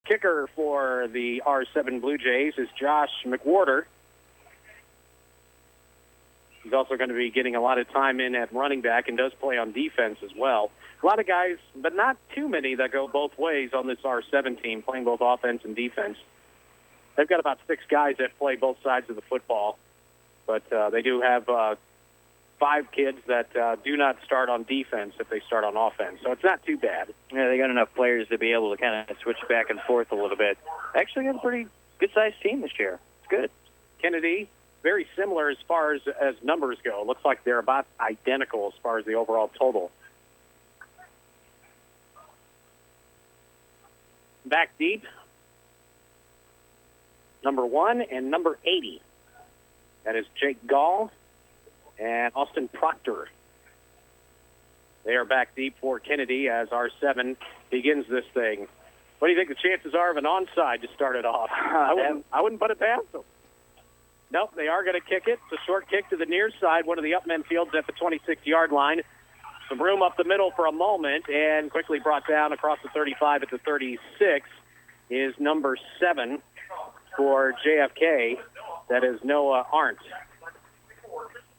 Kicker for the R7 Blue Jays is Josh McWhorter. He's also going to be getting a lot of time in at running back and does play on defense as well. A lot of guys, but not too many, that go both ways on this R7 team, playing both offense and defense. They've got about 6 guys that play both sides of the football, but they do have 5 kids that do not start on defense if they start on offense, so it's not too bad. Yeah, they got enough players to be able to kind of switch back and forth a little bit. Actually got a pretty good-sized team this year. It's good. Kennedy, very similar as far as numbers go. Looks like they're about identical as far as the overall total. Back deep, number 1 and number 80. That is Jake Gall and Austin Proctor. They are back deep for Kennedy as R7 begins this thing. What do you think the chances are of an onside to start it off? I wouldn't put it past them. Nope, they are going to kick it. It's a short kick to the near side, one of the upmen fields at the 26-yard line. Some room up the middle for a moment, and quickly brought down across the 35 at the 36 is number 7 for JFK. That is Noah Arndt.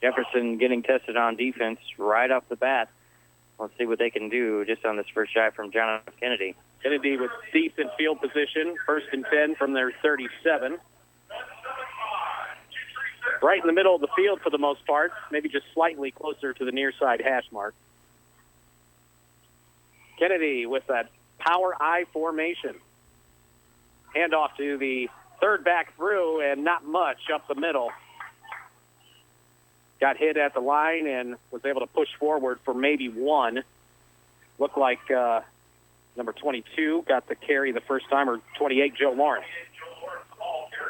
Jefferson getting tested on defense right off the bat. Let's see what they can do just on this first drive from John F. Kennedy. Kennedy with decent field position, 1st and 10 from their 37. Right in the middle of the field for the most part, maybe just slightly closer to the near side hash mark. Kennedy with that power I formation. Handoff to the third back through, and not much up the middle. Got hit at the line and was able to push forward for maybe 1. Looked like number 22 got the carry the first time, or 28, Joe Lawrence.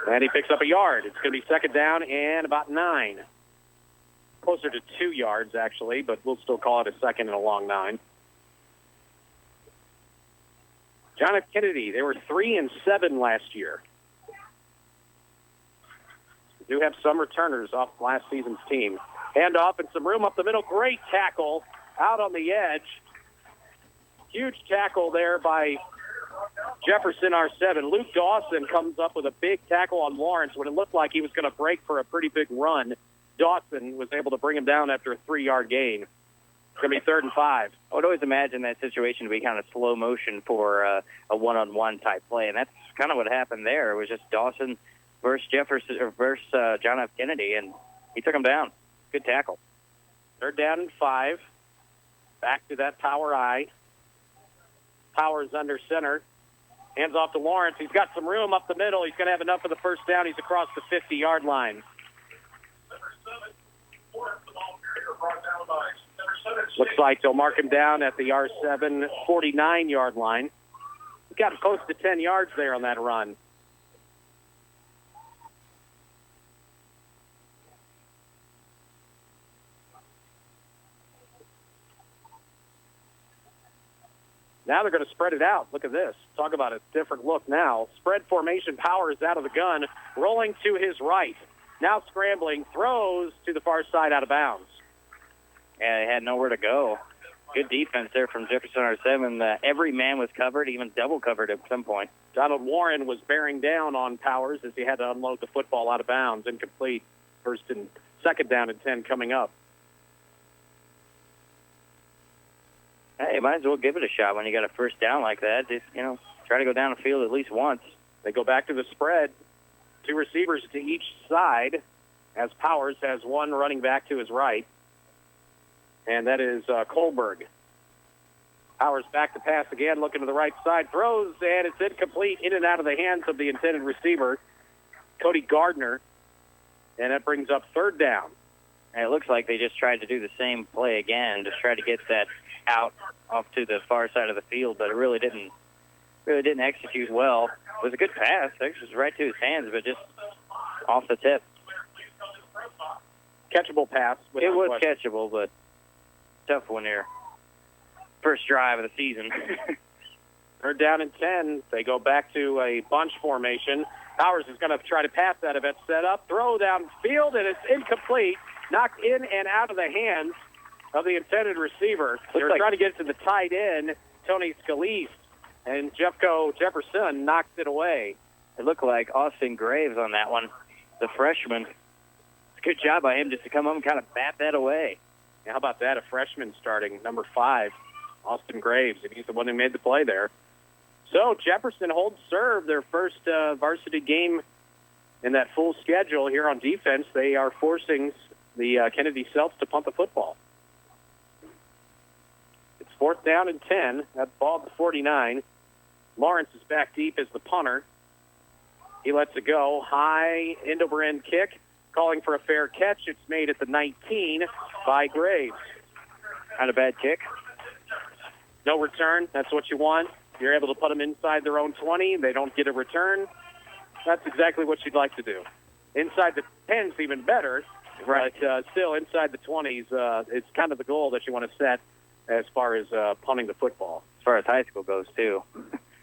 And he picks up a yard. It's going to be 2nd down and about 9. Closer to 2 yards, actually, but we'll still call it a 2nd and a long 9. John F. Kennedy, they were 3 and 7 last year. They do have some returners off last season's team. Handoff and some room up the middle. Great tackle out on the edge. Huge tackle there by Jefferson, R7. Luke Dawson comes up with a big tackle on Lawrence when it looked like he was going to break for a pretty big run. Dawson was able to bring him down after a 3-yard gain. It's going to be 3rd and 5. I would always imagine that situation to be kind of slow motion for a one-on-one type play, and that's kind of what happened there. It was just Dawson versus Jefferson or versus John F. Kennedy, and he took him down. Good tackle. 3rd down and 5. Back to that power I. Powers under center. Hands off to Lawrence. He's got some room up the middle. He's going to have enough for the first down. He's across the 50-yard line. Looks like they'll mark him down at the R7 49-yard line. He got close to 10 yards there on that run. Now they're going to spread it out. Look at this. Talk about a different look now. Spread formation. Powers out of the gun, rolling to his right. Now scrambling, throws to the far side out of bounds. Yeah, they had nowhere to go. Good defense there from Jefferson R7. Every man was covered, even double covered at some point. Donald Warren was bearing down on Powers as he had to unload the football out of bounds. Incomplete. 2nd down and 10 coming up. Hey, might as well give it a shot when you got a first down like that. Just, try to go down the field at least once. They go back to the spread. 2 receivers to each side as Powers has 1 running back to his right. And that is Kohlberg. Powers back to pass again, looking to the right side. Throws, and it's incomplete, in and out of the hands of the intended receiver, Cody Gardner. And that brings up 3rd down. And it looks like they just tried to do the same play again, just try to get that out off to the far side of the field, but it really didn't execute well. It was a good pass. It was right to his hands, but just off the tip. Catchable pass. It was catchable, but tough one here. First drive of the season. 3rd down and 10. They go back to a bunch formation. Powers is going to try to pass that. It's set up. Throw downfield, and it's incomplete. Knocked in and out of the hands of the intended receiver. They were trying to get it to the tight end, Tony Scalise, and Jefferson knocks it away. It looked like Austin Graves on that one, the freshman. It's a good job by him just to come up and kind of bat that away. How about that? A freshman starting, number 5, Austin Graves, and he's the one who made the play there. So Jefferson holds serve, their first varsity game in that full schedule here on defense. They are forcing the Kennedy Celts to punt the football. It's 4th down and 10. That ball at the 49. Lawrence is back deep as the punter. He lets it go. High end-over-end kick. Calling for a fair catch. It's made at the 19 by Graves. Not a bad kick. No return. That's what you want. You're able to put them inside their own 20. They don't get a return. That's exactly what you'd like to do. Inside the 10's even better, right? But still, inside the 20s, it's kind of the goal that you want to set as far as punting the football. As far as high school goes, too.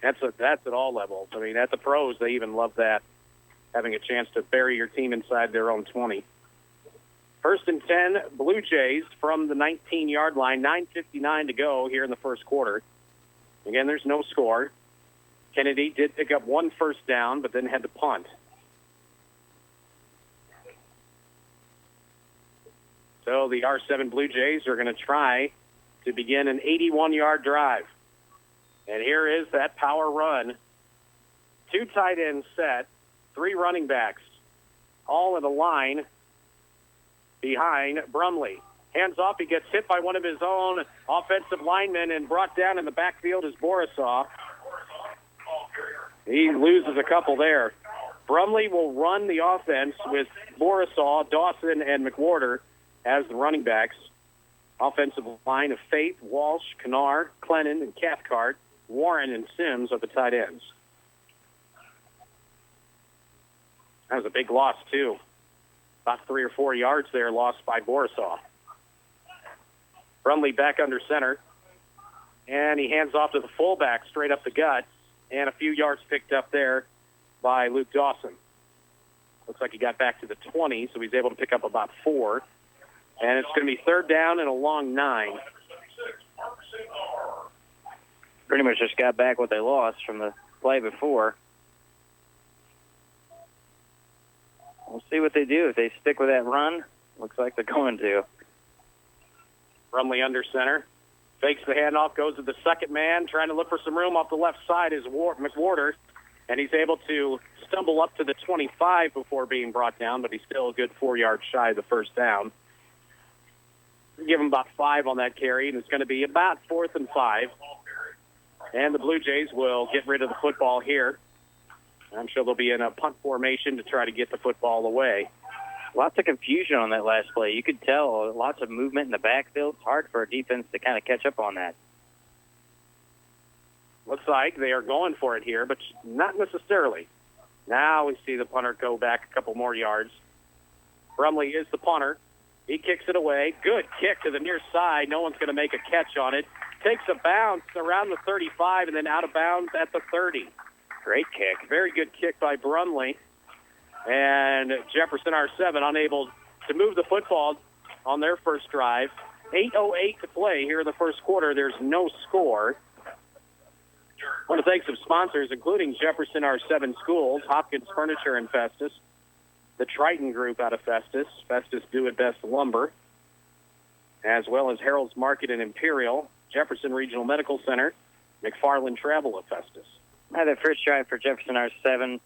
That's at all levels. I mean, at the pros, they even love that, having a chance to bury your team inside their own 20. 1st and 10, Blue Jays from the 19-yard line, 9:59 to go here in the first quarter. Again, there's no score. Kennedy did pick up 1 first down, but then had to punt. So the R7 Blue Jays are going to try to begin an 81-yard drive. And here is that power run. 2 tight ends set, 3 running backs, all in a line behind Brumley. Hands off, he gets hit by one of his own offensive linemen and brought down in the backfield is Borisaw. He loses a couple there. Brumley will run the offense with Borisaw, Dawson, and McWhorter as the running backs. Offensive line of Faith, Walsh, Knar, Clennon, and Cathcart. Warren and Sims are the tight ends. That was a big loss, too. About 3 or 4 yards there lost by Borisaw. Brumley back under center. And he hands off to the fullback straight up the gut. And a few yards picked up there by Luke Dawson. Looks like he got back to the 20, so he's able to pick up about 4. And it's going to be 3rd down and a long 9. Pretty much just got back what they lost from the play before. We'll see what they do. If they stick with that run, looks like they're going to. Brumley under center. Fakes the handoff, goes to the second man, trying to look for some room off the left side is McWhorter, and he's able to stumble up to the 25 before being brought down, but he's still a good 4 yards shy of the first down. Give him about 5 on that carry, and it's going to be about 4th and 5. And the Blue Jays will get rid of the football here. I'm sure they'll be in a punt formation to try to get the football away. Lots of confusion on that last play. You could tell lots of movement in the backfield. It's hard for a defense to kind of catch up on that. Looks like they are going for it here, but not necessarily. Now we see the punter go back a couple more yards. Brumley is the punter. He kicks it away. Good kick to the near side. No one's going to make a catch on it. Takes a bounce around the 35 and then out of bounds at the 30. Great kick. Very good kick by Brumley. And Jefferson R7 unable to move the football on their first drive. 8:08 to play here in the first quarter. There's no score. I want to thank some sponsors, including Jefferson R7 Schools, Hopkins Furniture and Festus, the Triton Group out of Festus, Festus Do It Best Lumber, as well as Harold's Market and Imperial, Jefferson Regional Medical Center, McFarland Travel of Festus. That first drive for Jefferson R7,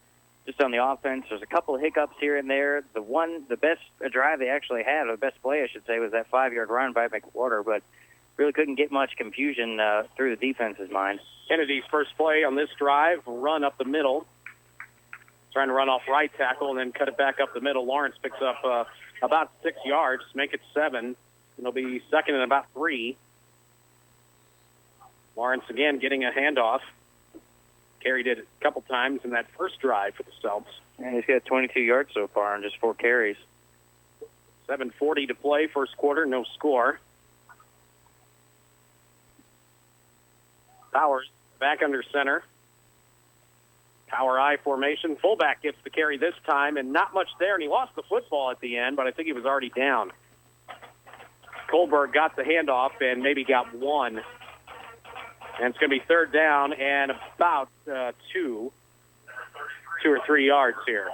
just on the offense, there's a couple of hiccups here and there. The best drive they actually had, or the best play, I should say, was that 5-yard run by McWhorter, but really couldn't get much confusion through the defense's mind. Kennedy's first play on this drive, run up the middle, trying to run off right tackle and then cut it back up the middle. Lawrence picks up about 6 yards, make it 7. It'll be 2nd and about 3. Lawrence again getting a handoff. Carried it a couple times in that first drive for the Celts. And he's got 22 yards so far on just 4 carries. 7:40 to play, first quarter, no score. Powers back under center. Power I formation. Fullback gets the carry this time, and not much there, and he lost the football at the end, but I think he was already down. Kohlberg got the handoff and maybe got 1. And it's going to be third down and about 2 or 3 yards here.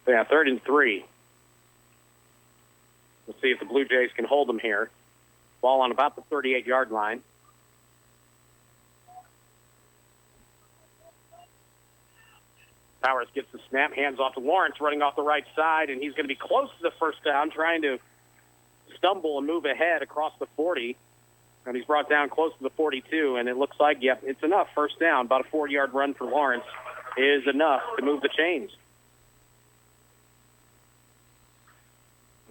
Yeah, 3rd and 3. Let's see if the Blue Jays can hold them here. Ball on about the 38-yard line. Powers gets the snap, hands off to Lawrence, running off the right side, and he's going to be close to the first down, trying to stumble and move ahead across the 40. And he's brought down close to the 42, and it looks like, yep, it's enough. First down, about a 4-yard run for Lawrence is enough to move the chains.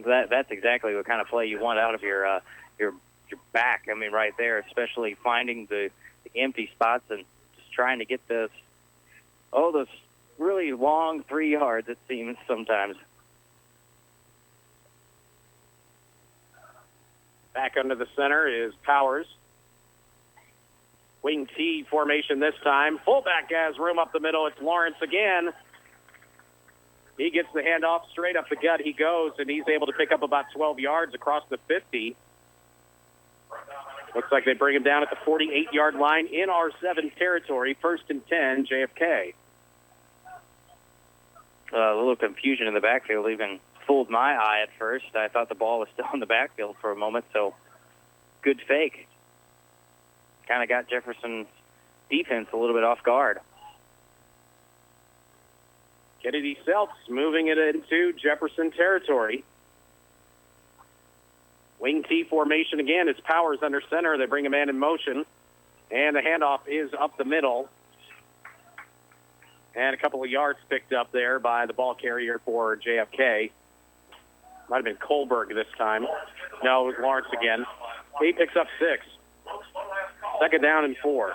That's exactly what kind of play you want out of your back. I mean, right there, especially finding the empty spots and just trying to get those really long 3 yards, it seems sometimes. Back under the center is Powers. Wing T formation this time. Fullback has room up the middle. It's Lawrence again. He gets the handoff straight up the gut. He goes, and he's able to pick up about 12 yards across the 50. Looks like they bring him down at the 48-yard line in R7 territory. 1st and 10, JFK. A little confusion in the backfield even fooled my eye at first. I thought the ball was still in the backfield for a moment, so good fake. Kind of got Jefferson's defense a little bit off guard. Kennedy Seltz moving it into Jefferson territory. Wing T formation again. It's Powers under center. They bring a man in motion. And the handoff is up the middle. And a couple of yards picked up there by the ball carrier for JFK. Might have been Kohlberg this time. No, it was Lawrence again. He picks up 6. 2nd down and 4.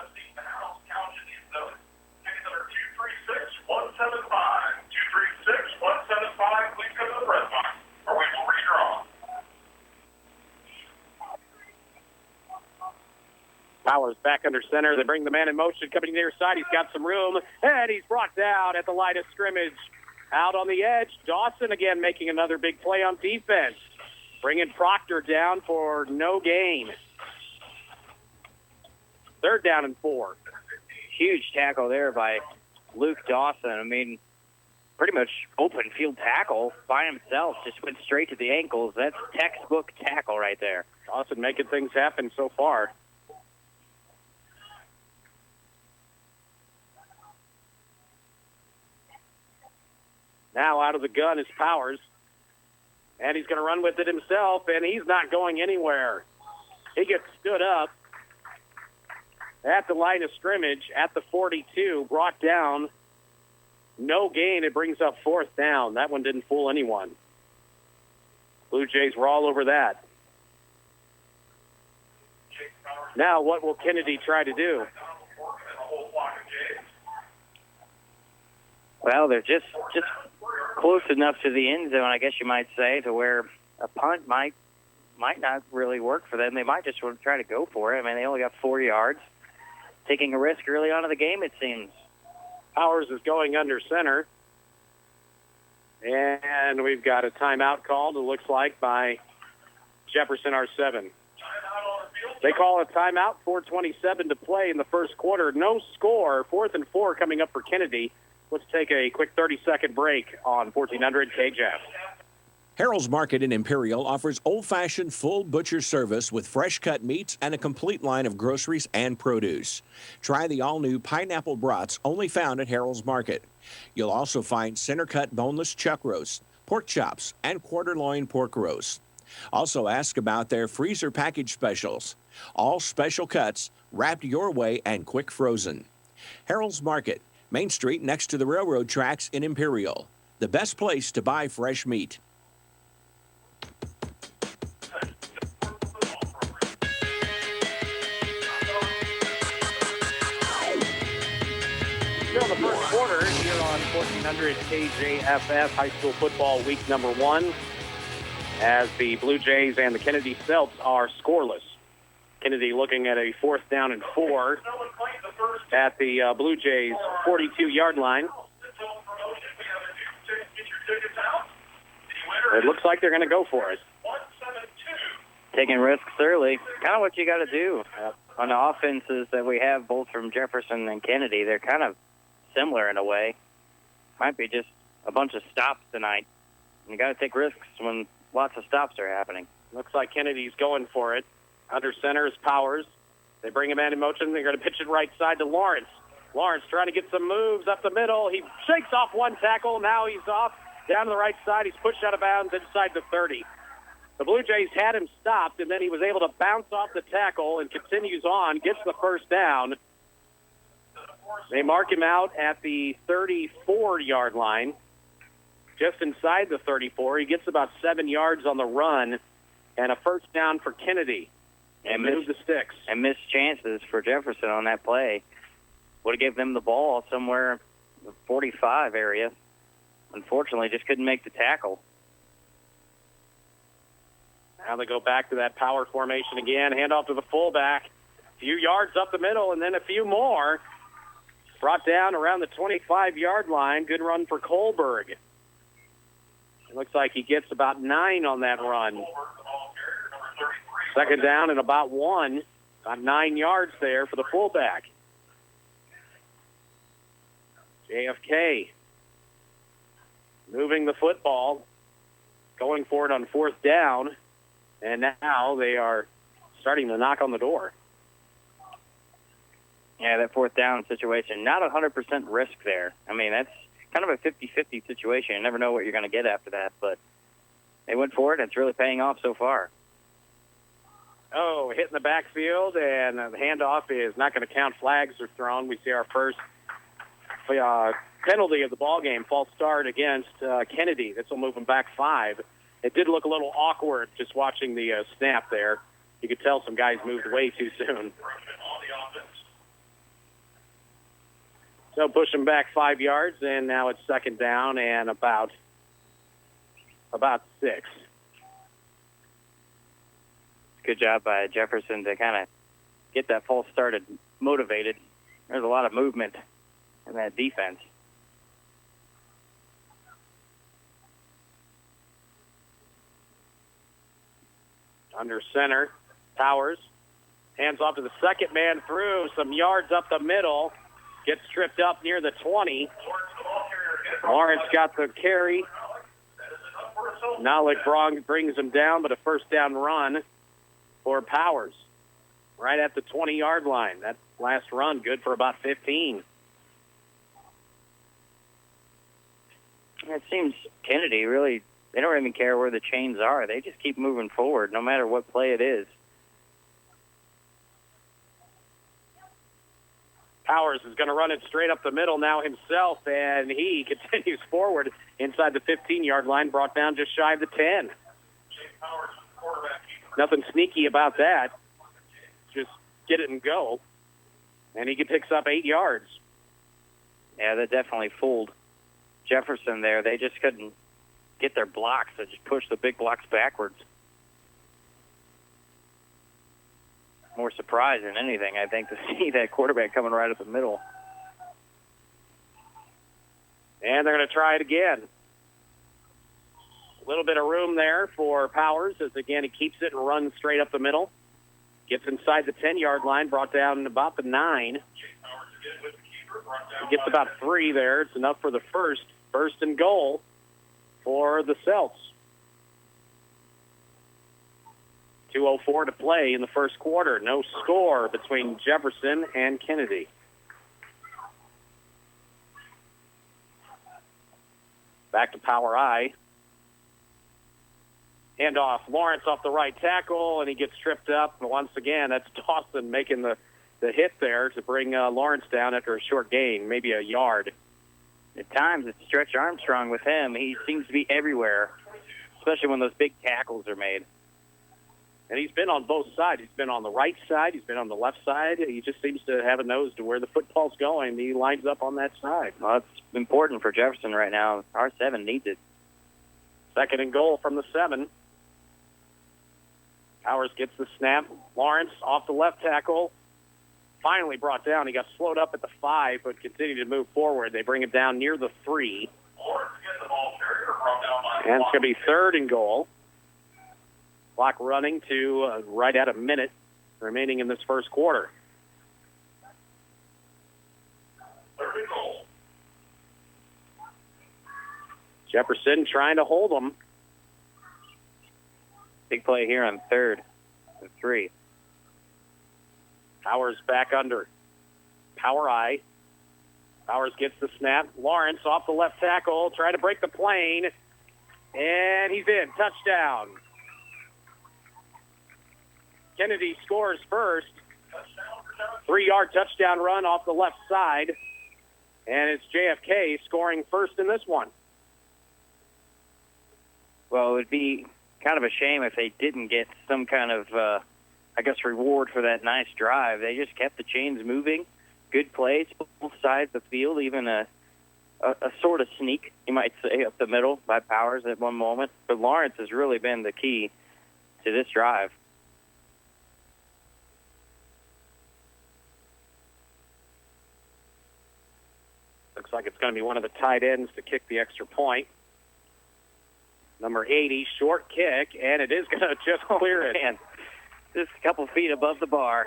Powers back under center. They bring the man in motion coming near side. He's got some room, and he's brought down at the line of scrimmage. Out on the edge, Dawson again making another big play on defense. Bringing Proctor down for no gain. 3rd down and 4. Huge tackle there by Luke Dawson. I mean, pretty much open field tackle by himself. Just went straight to the ankles. That's textbook tackle right there. Dawson making things happen so far. Now out of the gun is Powers. And he's going to run with it himself, and he's not going anywhere. He gets stood up at the line of scrimmage at the 42, brought down. No gain. It brings up 4th down. That one didn't fool anyone. Blue Jays were all over that. Now what will Kennedy try to do? Well, they're just close enough to the end zone, I guess you might say, to where a punt might not really work for them. They might just want to try to go for it. I mean, they only got 4 yards. Taking a risk early on in the game, it seems. Powers is going under center. And we've got a timeout called, it looks like, by Jefferson R7. They call a timeout, 4:27 to play in the first quarter. No score, 4th and 4 coming up for Kennedy. Let's take a quick 30-second break on 1400 KJAF. Harold's Market in Imperial offers old-fashioned full butcher service with fresh-cut meats and a complete line of groceries and produce. Try the all-new pineapple brats only found at Harold's Market. You'll also find center-cut boneless chuck roast, pork chops, and quarter loin pork roast. Also ask about their freezer package specials. All special cuts wrapped your way and quick frozen. Harold's Market, Main Street next to the railroad tracks in Imperial. The best place to buy fresh meat. Still in the first quarter here on 1400 KJFF, high school football week number 1, as the Blue Jays and the Kennedy Seltz are scoreless. Kennedy looking at a 4th down and 4 at the Blue Jays 42-yard line. It looks like they're going to go for it. taking risks early. Kind of what you got to do on the offenses that we have, both from Jefferson and Kennedy. They're kind of similar in a way. Might be just a bunch of stops tonight. And you got to take risks when lots of stops are happening. Looks like Kennedy's going for it. Under center is Powers. They bring him in motion. They're going to pitch it right side to Lawrence. Lawrence trying to get some moves up the middle. He shakes off one tackle. Now he's off down to the right side. He's pushed out of bounds inside the 30. The Blue Jays had him stopped, and then he was able to bounce off the tackle and continues on, gets the first down. They mark him out at the 34-yard line, just inside the 34. He gets about 7 yards on the run, and a first down for Kennedy. And move the sticks. And missed chances for Jefferson on that play. Would have given them the ball somewhere in the 45 area. Unfortunately, just couldn't make the tackle. Now they go back to that power formation again. Handoff to the fullback. A few yards up the middle and then a few more. Brought down around the 25-yard line. Good run for Kohlberg. It looks like he gets about 9 on that run. Second down and about 1. About 9 yards there for the fullback. JFK moving the football, going for it on fourth down, and now they are starting to knock on the door. Yeah, that fourth down situation, not 100% risk there. I mean, that's kind of a 50-50 situation. You never know what you're going to get after that, but they went for it, and it's really paying off so far. Oh, hitting the backfield, and the handoff is not going to count. Flags are thrown. We see our first penalty of the ball game, false start against Kennedy. This will move them back 5. It did look a little awkward just watching the snap there. You could tell some guys moved way too soon. So push them back 5 yards, and now it's second down and about 6. Good job by Jefferson to kind of get that false started motivated. There's a lot of movement in that defense. Under center, Powers. Hands off to the second man through. Some yards up the middle. Gets tripped up near the 20. Lawrence got the carry. Nalik brings him down, but a first down run for Powers. Right at the 20-yard line. That last run good for about 15. It seems Kennedy really, they don't even care where the chains are. They just keep moving forward no matter what play it is. Powers is going to run it straight up the middle now himself, and he continues forward inside the 15-yard line, brought down just shy of the 10. Nothing sneaky about that. Just get it and go. And he picks up 8 yards. Yeah, that definitely fooled Jefferson there. They just couldn't get their blocks. They just pushed the big blocks backwards. More surprise than anything, I think, to see that quarterback coming right up the middle. And they're going to try it again. A little bit of room there for Powers as, again, he keeps it and runs straight up the middle. Gets inside the 10-yard line, brought down about the 9. He gets about 3 there. It's enough for the first and goal for the Celts. 2:04 to play in the first quarter. No score between Jefferson and Kennedy. Back to Power I. Handoff. Lawrence off the right tackle, and he gets tripped up. And once again, that's Dawson making the hit there to bring Lawrence down after a short gain, maybe a yard. At times, it's Stretch Armstrong with him. He seems to be everywhere, especially when those big tackles are made. And he's been on both sides. He's been on the right side. He's been on the left side. He just seems to have a nose to where the football's going. He lines up on that side. Well, it's important for Jefferson right now. R7 needs it. Second and goal from the 7. Powers gets the snap. Lawrence off the left tackle. Finally brought down. He got slowed up at the 5, but continued to move forward. They bring him down near the 3. And it's going to be third and goal. Clock running to right at a minute remaining in this first quarter. Jefferson trying to hold them. Big play here on third and 3. Powers back under. Power eye. Powers gets the snap. Lawrence off the left tackle, trying to break the plane. And he's in. Touchdown. Kennedy scores first. 3-yard touchdown run off the left side. And it's JFK scoring first in this one. Well, it would be kind of a shame if they didn't get some kind of, reward for that nice drive. They just kept the chains moving. Good plays, both sides of the field, even a sort of sneak, you might say, up the middle by Powers at one moment. But Lawrence has really been the key to this drive. Looks like it's going to be one of the tight ends to kick the extra point. Number 80, short kick, and it is going to just clear it. Man, just a couple feet above the bar.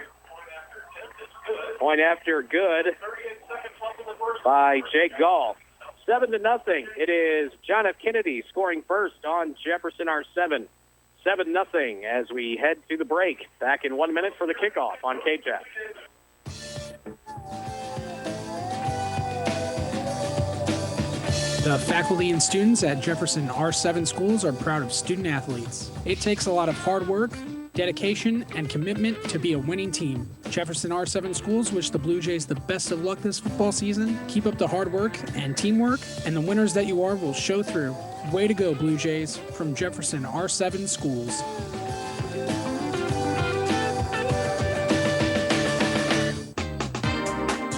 Point after good by Jake Gall. 7-0. It is John F. Kennedy scoring first on Jefferson R7. 7-0 as we head to the break. Back in 1 minute for the kickoff on KJAC. The faculty and students at Jefferson R7 schools are proud of student athletes. It takes a lot of hard work, dedication, and commitment to be a winning team. Jefferson R7 schools wish the Blue Jays the best of luck this football season. Keep up the hard work and teamwork, and the winners that you are will show through. Way to go, Blue Jays, from Jefferson R7 schools.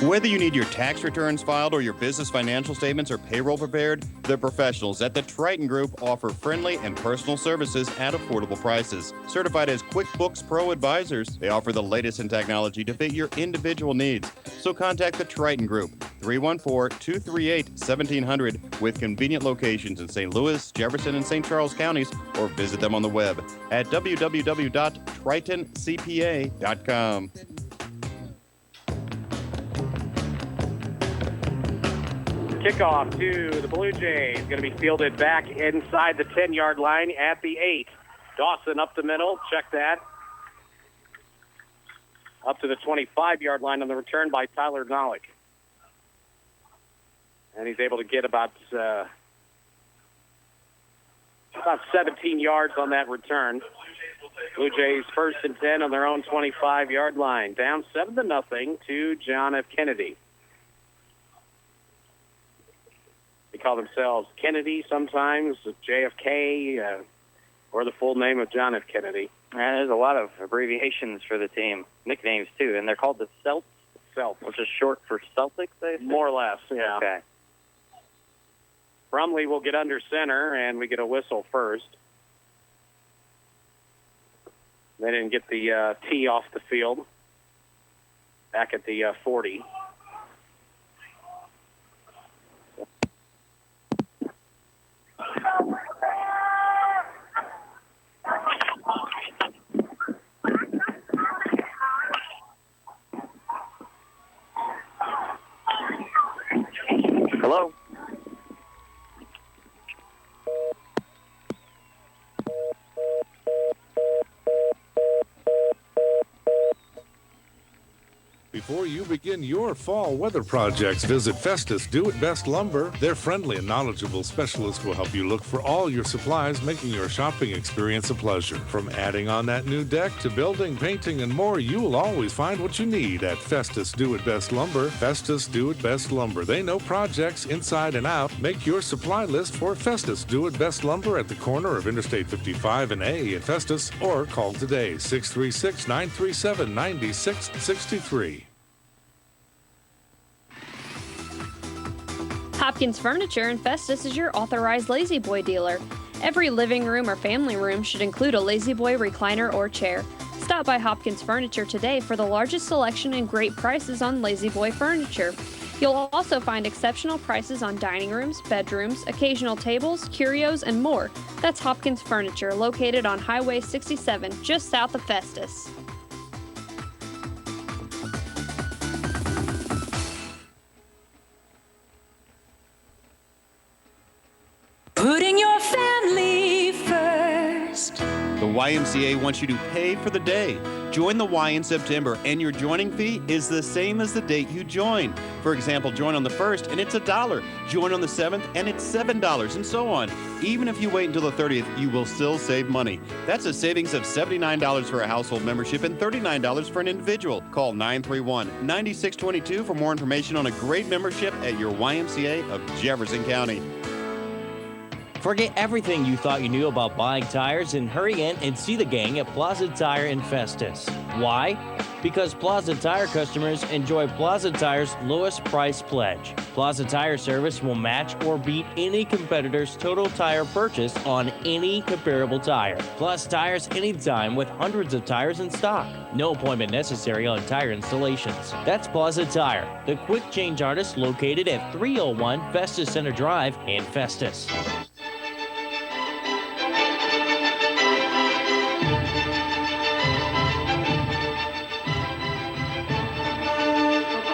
Whether you need your tax returns filed or your business financial statements or payroll prepared, the professionals at the Triton Group offer friendly and personal services at affordable prices. Certified as QuickBooks Pro advisors, they offer the latest in technology to fit your individual needs. So contact the Triton Group, 314-238-1700, with convenient locations in St. Louis, Jefferson, and St. Charles counties, or visit them on the web at www.tritoncpa.com. Kickoff to the Blue Jays. Going to be fielded back inside the 10-yard line at the 8. Dawson up the middle. Check that. Up to the 25-yard line on the return by Tyler Nolick. And he's able to get about 17 yards on that return. Blue Jays first and 10 on their own 25-yard line. Down 7-0 to John F. Kennedy. They call themselves Kennedy sometimes, JFK, or the full name of John F. Kennedy. And there's a lot of abbreviations for the team, nicknames too, and they're called the Celts, which is short for Celtics, they say? More or less, yeah. Okay. Brumley will get under center, and we get a whistle first. They didn't get the tee off the field. Back at the 40. Hello? Before you begin your fall weather projects, visit Festus Do It Best Lumber. Their friendly and knowledgeable specialists will help you look for all your supplies, making your shopping experience a pleasure. From adding on that new deck to building, painting, and more, you will always find what you need at Festus Do It Best Lumber. Festus Do It Best Lumber. They know projects inside and out. Make your supply list for Festus Do It Best Lumber at the corner of Interstate 55 and A in Festus, or call today, 636-937-9663. Hopkins Furniture in Festus is your authorized Lazy Boy dealer. Every living room or family room should include a Lazy Boy recliner or chair. Stop by Hopkins Furniture today for the largest selection and great prices on Lazy Boy furniture. You'll also find exceptional prices on dining rooms, bedrooms, occasional tables, curios, and more. That's Hopkins Furniture, located on Highway 67, just south of Festus. Putting your family first. The YMCA wants you to pay for the day. Join the Y in September, and your joining fee is the same as the date you join. For example, join on the 1st, and it's $1. Join on the 7th, and it's $7, and so on. Even if you wait until the 30th, you will still save money. That's a savings of $79 for a household membership and $39 for an individual. Call 931-9622 for more information on a great membership at your YMCA of Jefferson County. Forget everything you thought you knew about buying tires and hurry in and see the gang at Plaza Tire in Festus. Why? Because Plaza Tire customers enjoy Plaza Tire's lowest price pledge. Plaza Tire service will match or beat any competitor's total tire purchase on any comparable tire. Plus tires anytime with hundreds of tires in stock. No appointment necessary on tire installations. That's Plaza Tire, the quick change artist located at 301 Festus Center Drive in Festus.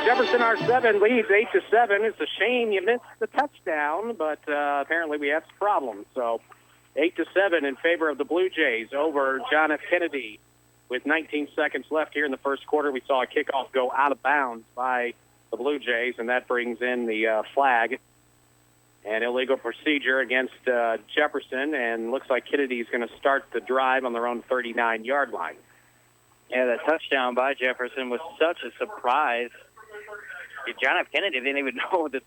Jefferson R7 leads 8-7. It's a shame you missed the touchdown, but apparently we have some problems. So 8-7 in favor of the Blue Jays over John F. Kennedy. With 19 seconds left here in the first quarter, we saw a kickoff go out of bounds by the Blue Jays, and that brings in the flag and illegal procedure against Jefferson, and looks like Kennedy's going to start the drive on their own 39-yard line. Yeah, that touchdown by Jefferson was such a surprise. John F. Kennedy didn't even know that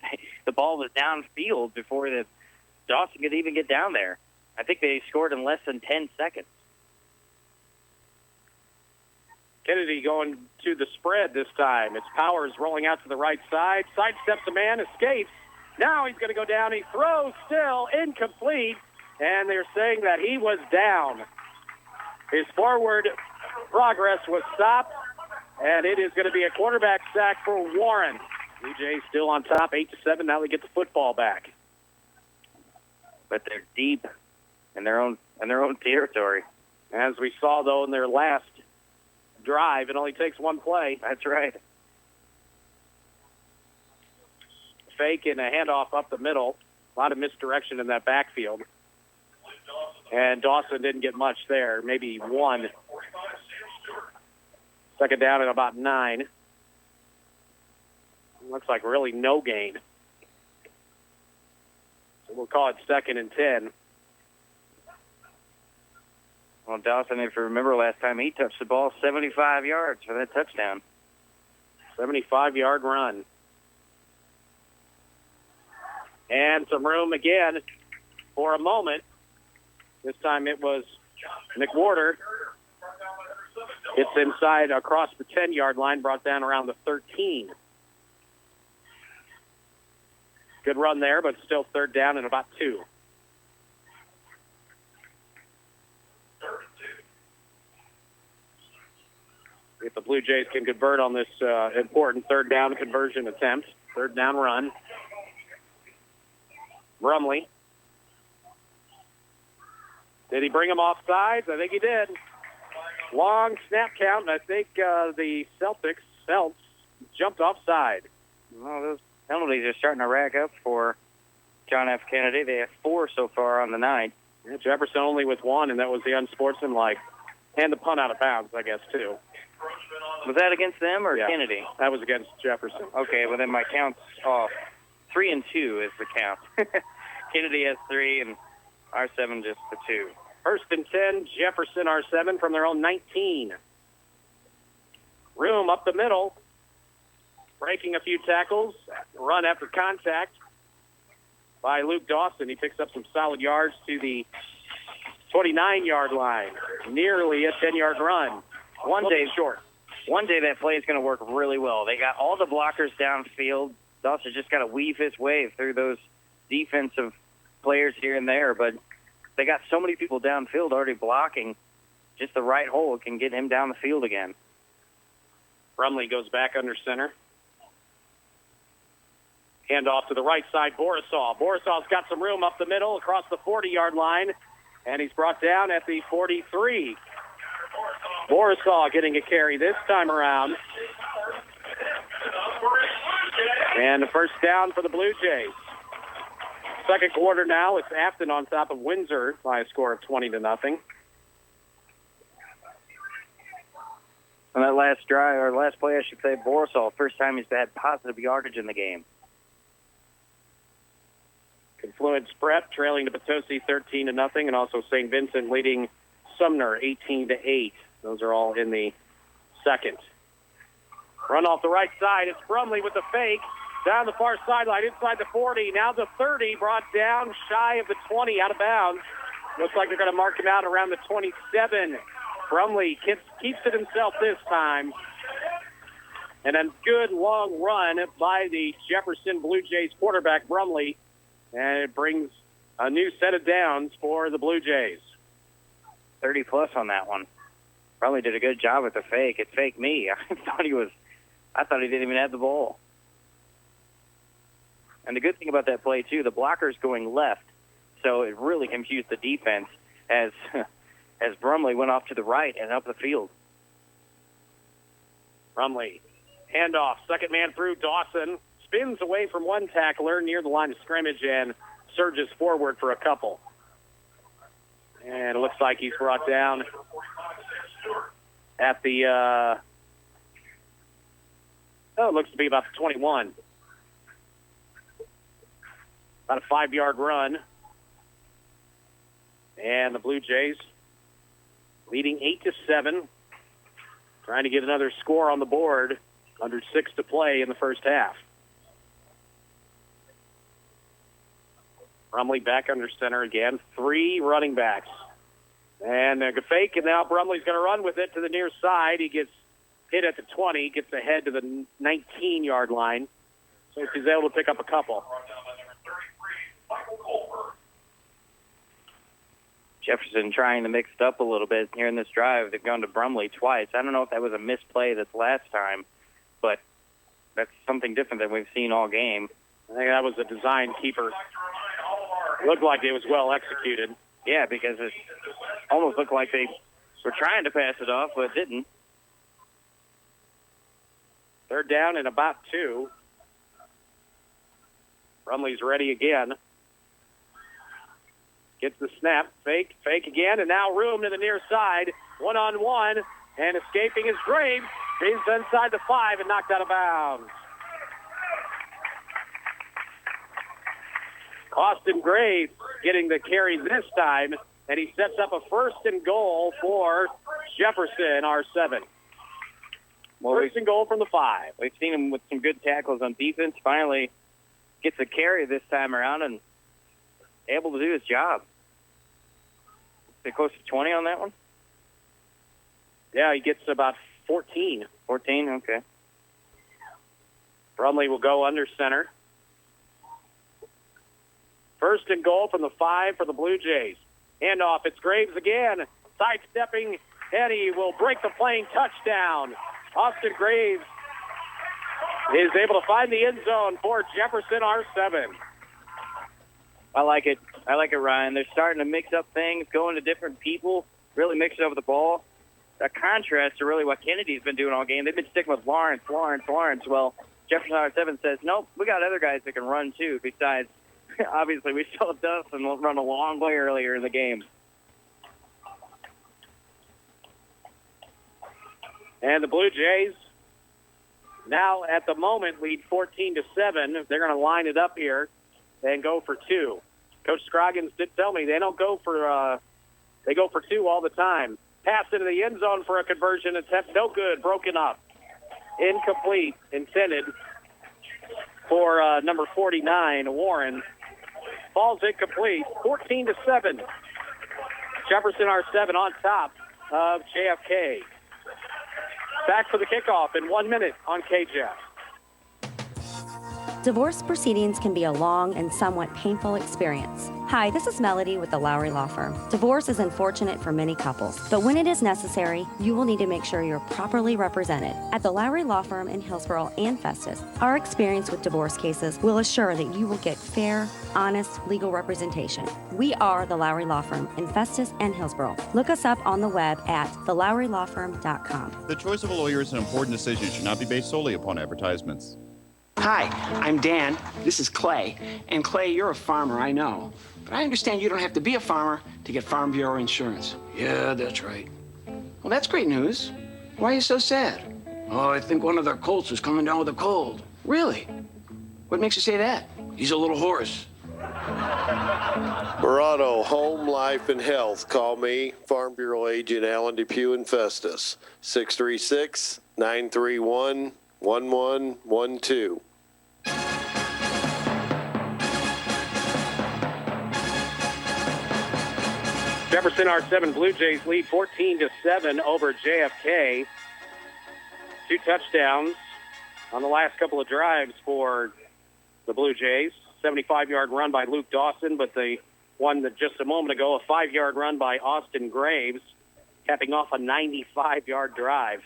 the ball was downfield before Dawson could even get down there. I think they scored in less than 10 seconds. Kennedy going to the spread this time. It's Powers rolling out to the right side. Sidesteps a man, escapes. Now he's going to go down. He throws, still incomplete, and they're saying that he was down. His forward progress was stopped, and it is going to be a quarterback sack for Warren. Blue Jays still on top, 8-7. Now they get the football back. But they're deep in their own territory. As we saw, though, in their last drive, it only takes one play. That's right. Fake and a handoff up the middle. A lot of misdirection in that backfield. And Dawson didn't get much there, maybe one. Second down at about 9. Looks like really no gain. So we'll call it 2nd and 10. Well, Dawson, if you remember last time, he touched the ball 75 yards for that touchdown. 75-yard run. And some room again for a moment. This time it was McWhorter. It's inside across the 10-yard line, brought down around the 13. Good run there, but still third down and about 2. If the Blue Jays can convert on this important third down conversion attempt, third down run. Brumley. Did he bring him off sides? I think he did. Long snap count, and I think the Celts jumped offside. Well, those penalties are starting to rack up for John F. Kennedy. They have 4 so far on the night. Yeah, Jefferson only with 1, and that was the unsportsmanlike. And the punt out of bounds, I guess, too. Was that against them or Yeah, Kennedy? that was against Jefferson. Okay, well then my count's off. 3 and 2 is the count. Kennedy has 3 and R7 just the 2. First and 10, Jefferson R7 from their own 19. Room up the middle. Breaking a few tackles. Run after contact by Luke Dawson. He picks up some solid yards to the 29-yard line. Nearly a 10-yard run. One day short. One day that play is going to work really well. They got all the blockers downfield. Dawson just got to weave his way through those defensive players here and there, but they got so many people downfield already blocking. Just the right hole can get him down the field again. Brumley goes back under center. Hand off to the right side, Borisov. Borisov's got some room up the middle across the 40-yard line, and he's brought down at the 43. Borisov getting a carry this time around. And the first down for the Blue Jays. Second quarter now, it's Afton on top of Windsor by a score of 20-0. On that last drive, or last play, I should say, Borisov, first time he's had positive yardage in the game. Confluence Prep trailing to Potosi 13-0, and also St. Vincent leading Sumner 18-8. Those are all in the second. Run off the right side. It's Brumley with the fake. Down the far sideline, inside the 40. Now the 30, brought down shy of the 20, out of bounds. Looks like they're going to mark him out around the 27. Brumley keeps it himself this time. And a good long run by the Jefferson Blue Jays quarterback, Brumley. And it brings a new set of downs for the Blue Jays. 30-plus on that one. Brumley did a good job with the fake. It faked me. I thought he didn't even have the ball. And the good thing about that play, too, the blocker's going left, so it really confused the defense as Brumley went off to the right and up the field. Brumley, handoff, second man through, Dawson, spins away from one tackler near the line of scrimmage and surges forward for a couple. And it looks like he's brought down at the, it looks to be about the 21. About a 5-yard run. And the Blue Jays leading 8-7. Trying to get another score on the board. Under 6 to play in the first half. Brumley back under center again. 3 running backs. And a fake, and now Brumley's going to run with it to the near side. He gets hit at the 20, gets ahead to the 19-yard line. So he's able to pick up a couple. Jefferson trying to mix it up a little bit here in this drive. They've gone to Brumley twice. I don't know if that was a misplay this last time, but that's something different than we've seen all game. I think that was a design keeper. It looked like it was well executed. Yeah, because it almost looked like they were trying to pass it off, but didn't. Third down and about 2. Brumley's ready again. Gets the snap, fake again, and now room to the near side. 1-on-1, and escaping is Graves. Graves inside the 5 and knocked out of bounds. Austin Graves getting the carry this time, and he sets up a 1st and goal for Jefferson, R7. Well, 1st and goal from the 5. We've seen him with some good tackles on defense. Finally gets a carry this time around and able to do his job. Is it close to 20 on that one? Yeah, he gets about 14. 14, okay. Brumley will go under center. 1st and goal from the 5 for the Blue Jays. Handoff, it's Graves again. Sidestepping, and he will break the playing touchdown. Austin Graves is able to find the end zone for Jefferson, R7. I like it, Ryan. They're starting to mix up things, going to different people, really mixing up the ball. A contrast to really what Kennedy's been doing all game. They've been sticking with Lawrence. Well, Jefferson R7 says, nope, we got other guys that can run too, besides, obviously, we still have Dustin run a long way earlier in the game. And the Blue Jays now at the moment lead 14-7. They're going to line it up here and go for 2. Coach Scroggins did tell me they don't go for they go for 2 all the time. Pass into the end zone for a conversion attempt, no good, broken up, incomplete, intended for number 49, Warren. Falls incomplete, 14-7. Jefferson R7 on top of JFK. Back for the kickoff in 1 minute on KJF. Divorce proceedings can be a long and somewhat painful experience. Hi, this is Melody with the Lowry Law Firm. Divorce is unfortunate for many couples, but when it is necessary, you will need to make sure you're properly represented. At the Lowry Law Firm in Hillsborough and Festus, our experience with divorce cases will assure that you will get fair, honest legal representation. We are the Lowry Law Firm in Festus and Hillsborough. Look us up on the web at thelowrylawfirm.com. The choice of a lawyer is an important decision. It should not be based solely upon advertisements. Hi, I'm Dan. This is Clay. And Clay, you're a farmer, I know. But I understand you don't have to be a farmer to get Farm Bureau insurance. Yeah, that's right. Well, that's great news. Why are you so sad? Oh, I think one of their colts is coming down with a cold. Really? What makes you say that? He's a little hoarse. Verano, home, life, and health. Call me, Farm Bureau Agent Alan Depew in Festus, 636-931-1112. Jefferson R7 Blue Jays lead 14-7 over JFK. 2 touchdowns on the last couple of drives for the Blue Jays. 75-yard run by Luke Dawson, but the one that just a moment ago, a 5-yard run by Austin Graves, capping off a 95-yard drive.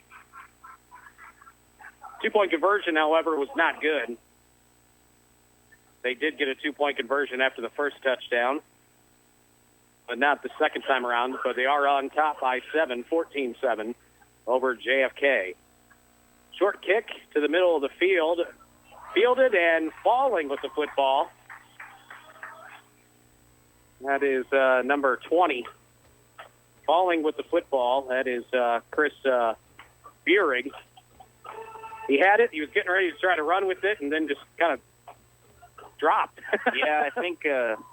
2-point conversion, however, was not good. They did get a 2-point conversion after the first touchdown, but not the second time around. But they are on top by 7, 14-7 over JFK. Short kick to the middle of the field. Fielded and falling with the football. That is number 20. Falling with the football. That is Chris Buehrig. He had it. He was getting ready to try to run with it and then just kind of dropped. Yeah, I think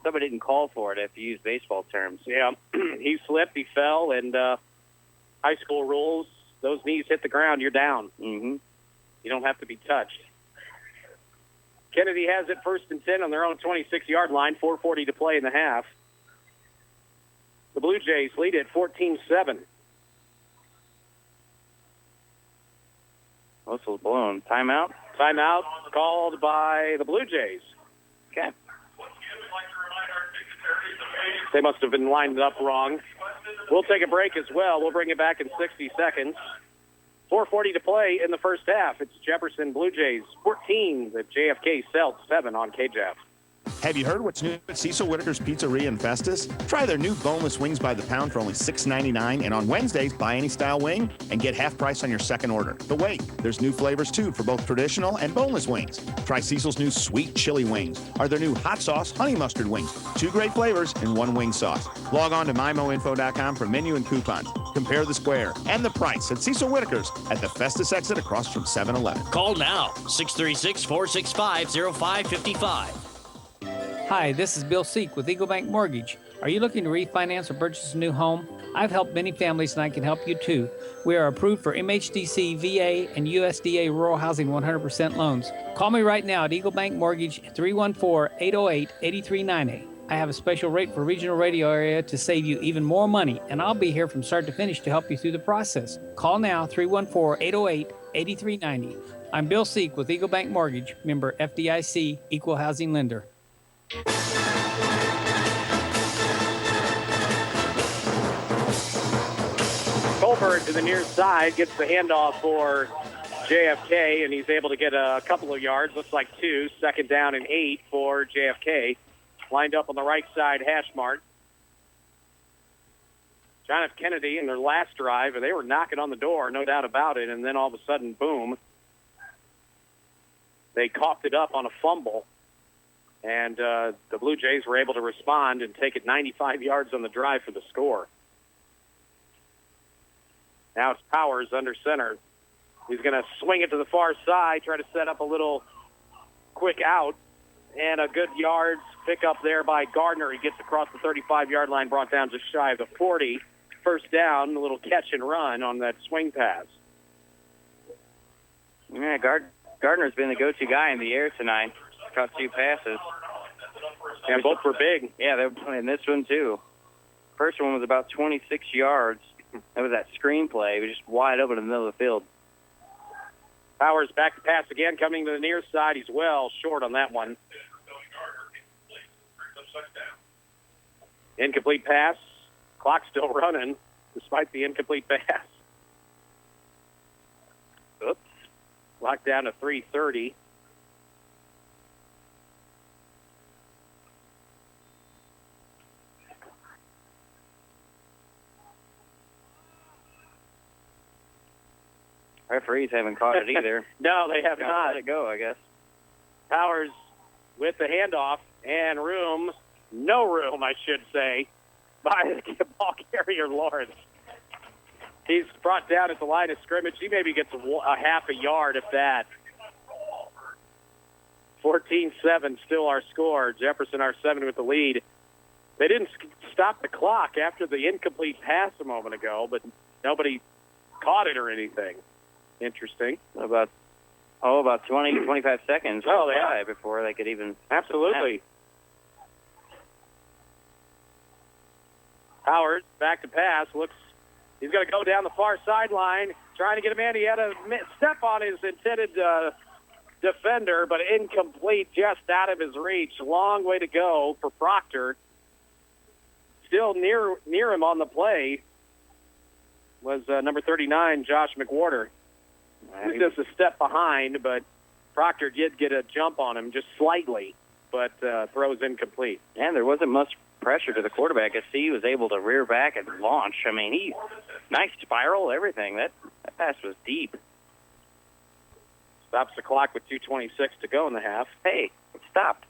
somebody didn't call for it if you use baseball terms. Yeah, he slipped, he fell, and high school rules, those knees hit the ground, you're down. Mm-hmm. You don't have to be touched. Kennedy has it 1st and 10 on their own 26-yard line, 4:40 to play in the half. The Blue Jays lead at 14-7. Whistle's blown. Timeout? Timeout called by the Blue Jays. Okay. They must have been lined up wrong. We'll take a break as well. We'll bring it back in 60 seconds. 4:40 to play in the first half. It's Jefferson Blue Jays 14, the JFK Celts 7 on KJAF. Have you heard what's new at Cecil Whitaker's Pizzeria in Festus? Try their new boneless wings by the pound for only $6.99, and on Wednesdays, buy any style wing and get half price on your second order. But wait, there's new flavors too for both traditional and boneless wings. Try Cecil's new sweet chili wings or their new hot sauce honey mustard wings. 2 great flavors in 1 wing sauce. Log on to mymoinfo.com for menu and coupons. Compare the square and the price at Cecil Whitaker's at the Festus exit across from 7-Eleven. Call now, 636-465-0555. Hi, this is Bill Seek with Eagle Bank Mortgage. Are you looking to refinance or purchase a new home? I've helped many families and I can help you too. We are approved for MHDC, VA, and USDA Rural Housing 100% loans. Call me right now at Eagle Bank Mortgage 314-808-8398. I have a special rate for regional radio area to save you even more money, and I'll be here from start to finish to help you through the process. Call now, 314-808-8390. I'm Bill Seek with Eagle Bank Mortgage, member FDIC, Equal Housing Lender. Colbert to the near side gets the handoff for JFK, and he's able to get a couple of yards. Looks like 2. 2nd down and 8 for JFK. Lined up on the right side hash mark. John F. Kennedy in their last drive, they were knocking on the door, no doubt about it, and then all of a sudden, boom, they coughed it up on a fumble. And the Blue Jays were able to respond and take it 95 yards on the drive for the score. Now it's Powers under center. He's going to swing it to the far side, try to set up a little quick out. And a good yards pick up there by Gardner. He gets across the 35-yard line, brought down just shy of the 40. 1st down, a little catch and run on that swing pass. Yeah, Gardner's been the go-to guy in the air tonight. Caught 2 passes. And both were big. Yeah, they were playing this one too. First one was about 26 yards. That was that screen play. It was just wide open in the middle of the field. Powers back to pass again, coming to the near side. He's well short on that one. Incomplete pass. Clock still running despite the incomplete pass. Oops. Clock down to 3:30. Referees haven't caught it either. No, they have not. Let it go, I guess. Powers with the handoff and no room, I should say, by the ball carrier Lawrence. He's brought down at the line of scrimmage. He maybe gets a half a yard, if that. 14-7 still our score. Jefferson, our 7 with the lead. They didn't stop the clock after the incomplete pass a moment ago, but nobody caught it or anything. Interesting. About 20, 25 seconds before they could even... Absolutely. Howard, back to pass, he's going to go down the far sideline, trying to get a man. He had a step on his intended defender, but incomplete, just out of his reach. Long way to go for Proctor. Still near him on the play was number 39, Josh McWhorter. He was just a step behind, but Proctor did get a jump on him just slightly, but throws incomplete. And there wasn't much pressure to the quarterback. I see he was able to rear back and launch. I mean, nice spiral, everything. That pass was deep. Stops the clock with 2:26 to go in the half. Hey, it stopped.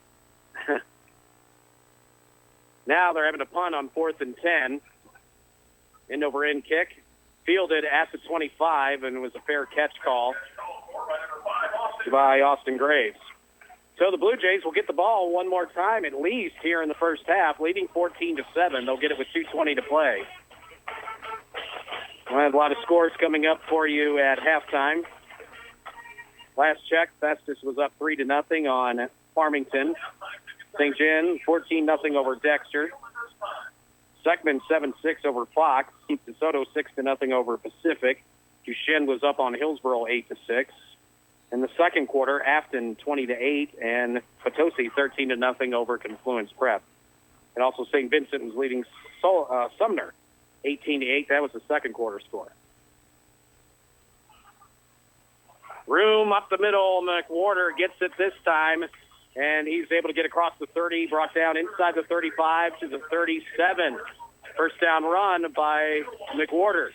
Now they're having a punt on 4th and 10. End-over-end kick. Fielded at the 25, and it was a fair catch call by Austin Graves. So the Blue Jays will get the ball one more time at least here in the first half, leading 14-7. They'll get it with 2:20 to play. We'll have a lot of scores coming up for you at halftime. Last check, Festus was up 3-0 on Farmington. St. John 14-0 over Dexter. Seckman 7-6 over Fox. DeSoto 6-0 over Pacific. Duchesne was up on Hillsboro 8-6. In the second quarter, Afton 20-8 and Potosi 13-0 over Confluence Prep. And also St. Vincent was leading Sumner 18-8. That was the second quarter score. Room up the middle. McWhorter gets it this time, and he's able to get across the 30, brought down inside the 35 to the 37. First down run by McWhorter.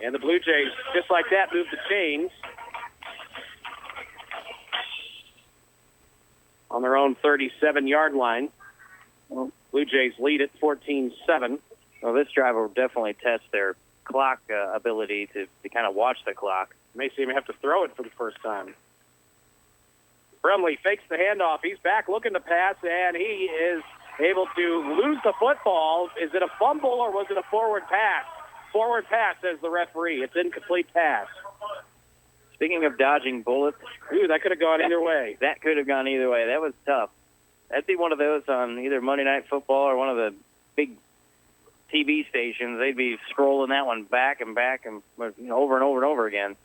And the Blue Jays, just like that, move the chains on their own 37-yard line. Blue Jays lead at 14-7. Well, this drive will definitely test their clock ability to kind of watch the clock. May see him have to throw it for the first time. Brumley fakes the handoff. He's back looking to pass, and he is able to lose the football. Is it a fumble or was it a forward pass? Forward pass, says the referee. It's incomplete pass. Speaking of dodging bullets. Ooh, that could have gone either way. That could have gone either way. That was tough. That'd be one of those on either Monday Night Football or one of the big TV stations. They'd be scrolling that one back and over and over and over again.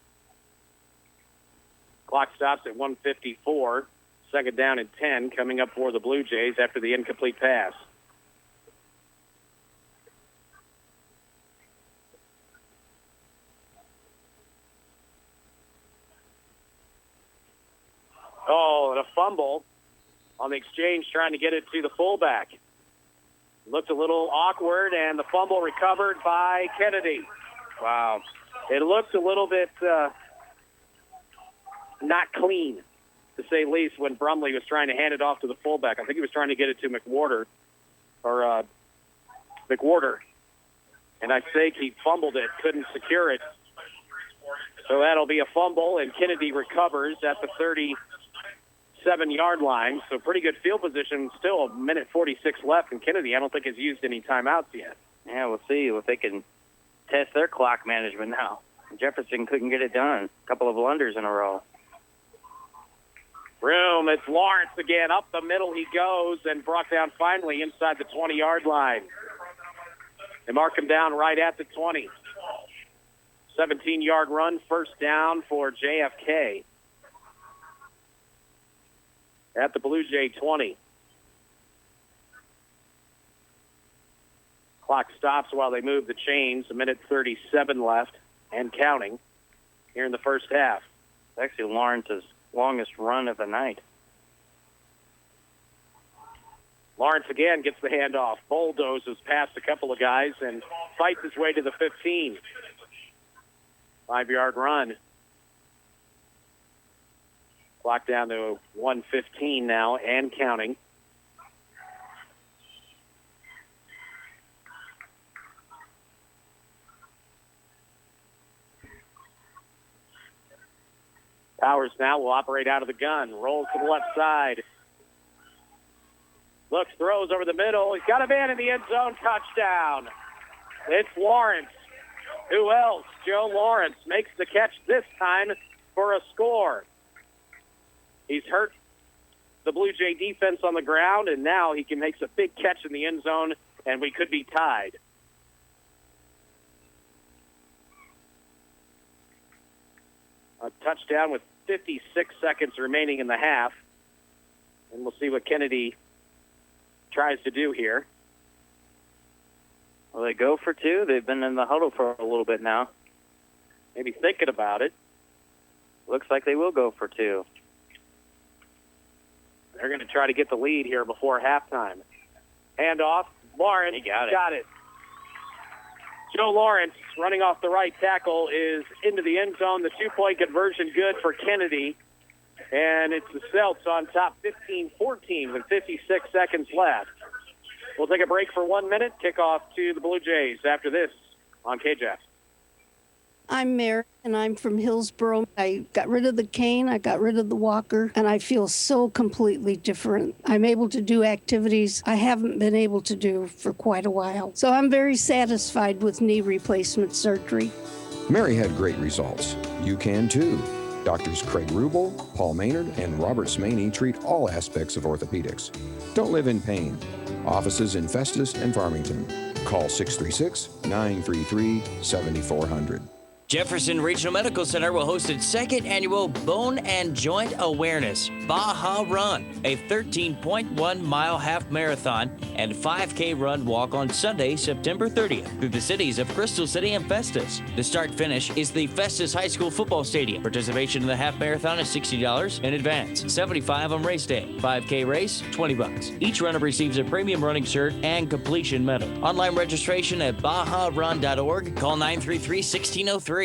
Clock stops at 1:54. Second down and 10 coming up for the Blue Jays after the incomplete pass. Oh, and a fumble on the exchange trying to get it to the fullback. Looked a little awkward, and the fumble recovered by Kennedy. Wow. It looked a little bit not clean, to say least, when Brumley was trying to hand it off to the fullback. I think he was trying to get it to McWhorter. And I think he fumbled it, couldn't secure it. So that'll be a fumble, and Kennedy recovers at the 37-yard line. So pretty good field position. Still a minute 46 left, and Kennedy, I don't think, has used any timeouts yet. Yeah, we'll see if they can test their clock management now. Jefferson couldn't get it done. A couple of blunders in a row. Room, it's Lawrence again. Up the middle he goes and brought down finally inside the 20-yard line. They mark him down right at the 20. 17-yard run, first down for JFK. At the Blue Jay 20. Clock stops while they move the chains. 1:37 left and counting here in the first half. It's actually Lawrence's longest run of the night. Lawrence again gets the handoff, bulldozes past a couple of guys, and fights his way to the 15. 5-yard run. Clock down to 1:15 now and counting. Powers now will operate out of the gun. Rolls to the left side. Looks, throws over the middle. He's got a man in the end zone. Touchdown. It's Lawrence. Who else? Joe Lawrence makes the catch this time for a score. He's hurt the Blue Jay defense on the ground, and now he can make a big catch in the end zone, and we could be tied. A touchdown with 56 seconds remaining in the half. And we'll see what Kennedy tries to do here. Will they go for two? They've been in the huddle for a little bit now. Maybe thinking about it. Looks like they will go for two. They're going to try to get the lead here before halftime. Handoff. Lawrence He got it. Joe Lawrence, running off the right tackle, is into the end zone. The two-point conversion good for Kennedy. And it's the Celts on top 15-14 with 56 seconds left. We'll take a break for 1 minute. Kickoff to the Blue Jays after this on KJAS. I'm Mary, and I'm from Hillsboro. I got rid of the cane, I got rid of the walker, and I feel so completely different. I'm able to do activities I haven't been able to do for quite a while. So I'm very satisfied with knee replacement surgery. Mary had great results. You can too. Doctors Craig Rubel, Paul Maynard, and Robert Smaney treat all aspects of orthopedics. Don't live in pain. Offices in Festus and Farmington. Call 636-933-7400. Jefferson Regional Medical Center will host its second annual Bone and Joint Awareness Baja Run, a 13.1-mile half marathon and 5K run walk on Sunday, September 30th through the cities of Crystal City and Festus. The start finish is the Festus High School Football Stadium. Participation in the half marathon is $60 in advance, $75 on race day. 5K race, $20. Each runner receives a premium running shirt and completion medal. Online registration at bajarun.org. Call 933-1603.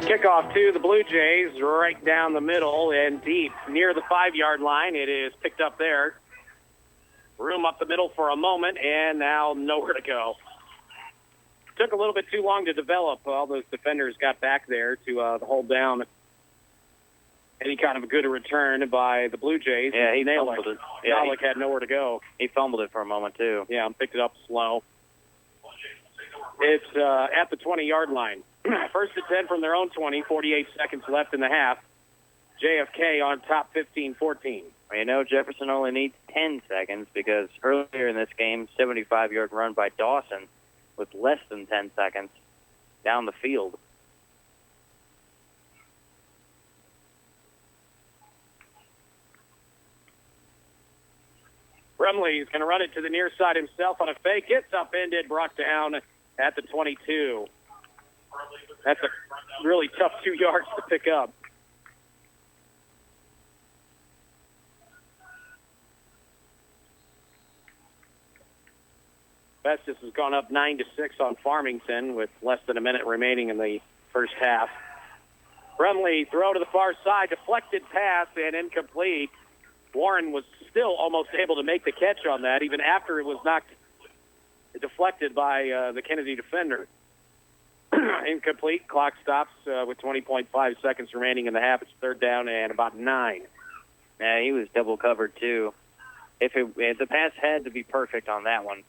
Kickoff to the Blue Jays, right down the middle and deep near the 5-yard line. It is picked up there. Room up the middle for a moment, and now nowhere to go. Took a little bit too long to develop. All those defenders got back there to hold down any kind of a good return by the Blue Jays. Yeah, he fumbled it. Yeah, Nalik had nowhere to go. He fumbled it for a moment, too. Yeah, picked it up slow. It's at the 20-yard line. First and 10 from their own 20, 48 seconds left in the half. JFK on top 15-14. Well, you know, Jefferson only needs 10 seconds because earlier in this game, 75-yard run by Dawson with less than 10 seconds down the field. Brumley is going to run it to the near side himself on a fake. Gets upended, brought down at the 22. That's a really tough 2 yards to pick up. Festus has gone up 9-6 on Farmington with less than a minute remaining in the first half. Brumley throw to the far side, deflected pass and incomplete. Warren was still almost able to make the catch on that, even after it was knocked deflected by the Kennedy defender. Incomplete. Clock stops with 20.5 seconds remaining in the half. It's third down and about 9. Yeah, he was double covered, too. If the pass had to be perfect on that one,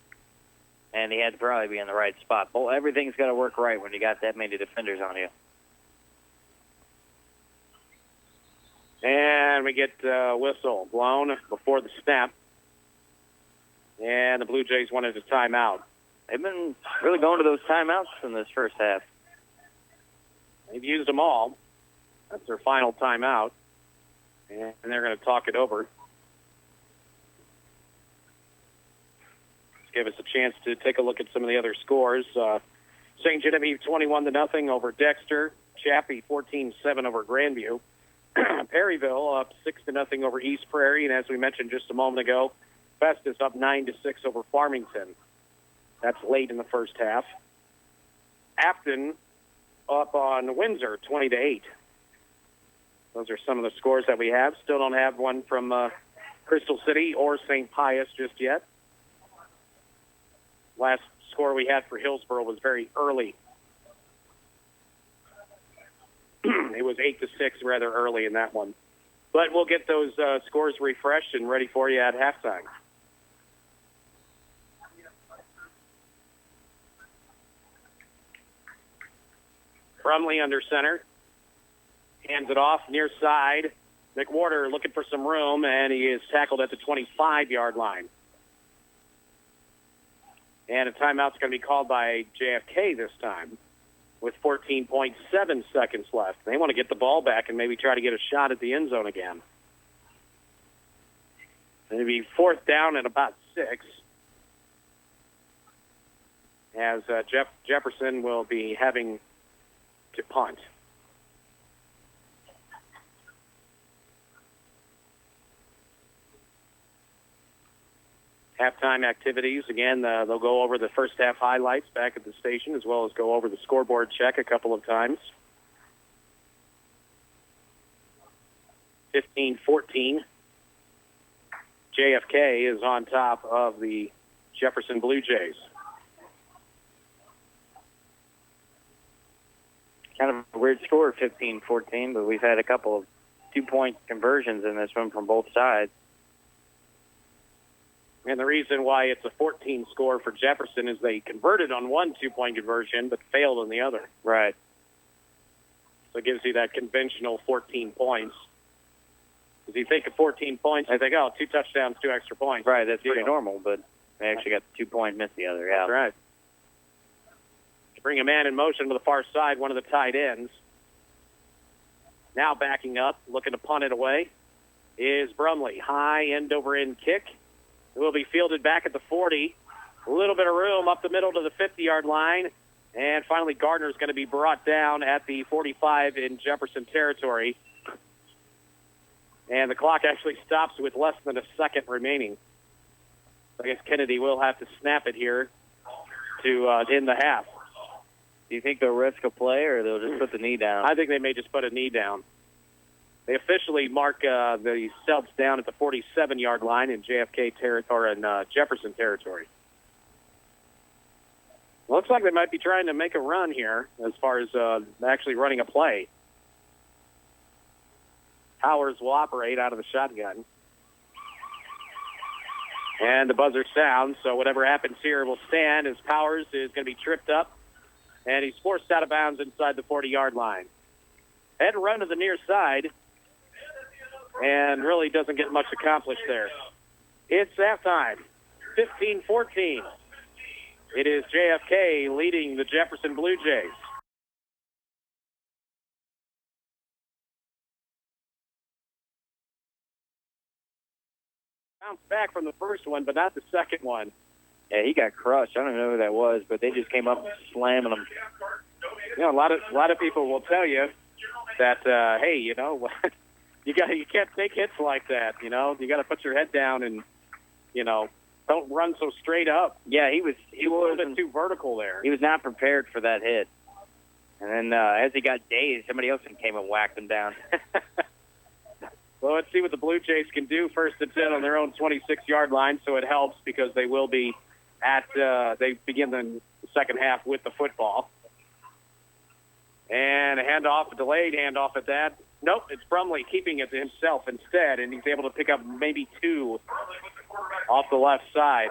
and he had to probably be in the right spot. Well, everything's got to work right when you got that many defenders on you. And we get whistle blown before the snap. And the Blue Jays wanted a timeout. They've been really going to those timeouts in this first half. They've used them all. That's their final timeout, and they're going to talk it over. Let's give us a chance to take a look at some of the other scores. St. Genevieve 21-0 over Dexter. Chappie 14-7 over Grandview. Perryville up 6-0 over East Prairie, and as we mentioned just a moment ago, Festus up 9-6 over Farmington. That's late in the first half. Afton up on Windsor 20-8. Those are some of the scores that we have. Still don't have one from Crystal City or St. Pius just yet. Last score we had for Hillsboro was very early. It was 8-6 rather early in that one. But we'll get those scores refreshed and ready for you at halftime. Brumley under center. Hands it off near side. McWhorter looking for some room, and he is tackled at the 25-yard line. And a timeout's going to be called by JFK this time with 14.7 seconds left. They want to get the ball back and maybe try to get a shot at the end zone again. It'll be fourth down at about 6. As Jefferson will be having to punt. Halftime activities. Again, they'll go over the first half highlights back at the station, as well as go over the scoreboard check a couple of times. 15-14. JFK is on top of the Jefferson Blue Jays. Kind of a weird score, 15-14, but we've had a couple of 2-point conversions in this one from both sides. And the reason why it's a 14 score for Jefferson is they converted on one 2-point conversion, but failed on the other. Right. So it gives you that conventional 14 points. Because you think of 14 points, I think, 2 touchdowns, 2 extra points. Right, that's pretty normal, but they actually got the 2-point, missed the other. Yeah. That's right. Bring a man in motion to the far side, one of the tight ends. Now backing up, looking to punt it away, is Brumley. High end-over-end kick. It will be fielded back at the 40. A little bit of room up the middle to the 50-yard line. And finally, Gardner's going to be brought down at the 45 in Jefferson territory. And the clock actually stops with less than a second remaining. I guess Kennedy will have to snap it here to end the half. Do you think they'll risk a play, or they'll just put the knee down? I think they may just put a knee down. They officially mark the subs down at the 47-yard line in JFK territory and Jefferson territory. Looks like they might be trying to make a run here as far as actually running a play. Powers will operate out of the shotgun. And the buzzer sounds, so whatever happens here will stand as Powers is going to be tripped up. And he's forced out of bounds inside the 40-yard line. Head run to the near side, and really doesn't get much accomplished there. It's halftime, 15-14. It is JFK leading the Jefferson Blue Jays. Bounced back from the first one, but not the second one. Yeah, he got crushed. I don't know who that was, but they just came up slamming him. You know, a lot of people will tell you that, hey, you know, you can't take hits like that. You know, you got to put your head down and, you know, don't run so straight up. Yeah, he was a little bit too vertical there. He was not prepared for that hit. And then as he got dazed, somebody else came and whacked him down. Well, let's see what the Blue Jays can do. First and 10 on their own 26-yard line, so it helps because they will be they begin the second half with the football. And a handoff, a delayed handoff at that. Nope, it's Brumley keeping it to himself instead, and he's able to pick up maybe 2 off the left side.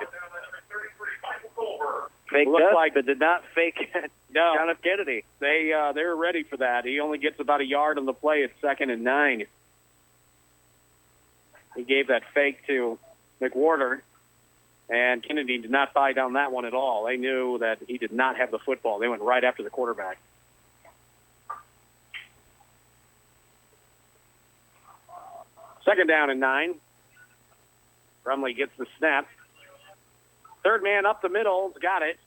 Faked up, like, but did not fake no. John F. Kennedy. They were ready for that. He only gets about a yard on the play at 2nd and 9. He gave that fake to McWhorter, and Kennedy did not buy down that one at all. They knew that he did not have the football. They went right after the quarterback. Second down and 9. Brumley gets the snap. Third man up the middle, got it.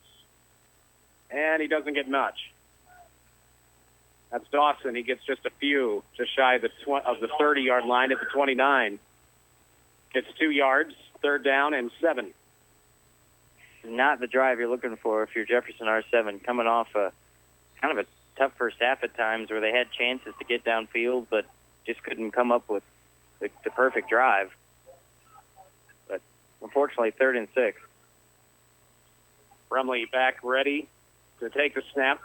And he doesn't get much. That's Dawson. He gets just a few, just shy of the 30-yard line at the 29. Gets 2 yards, third down and 7. Not the drive you're looking for if you're Jefferson R7, coming off a kind of a tough first half at times where they had chances to get downfield, but just couldn't come up with the perfect drive. But unfortunately, 3rd and 6. Brumley back ready to take the snap.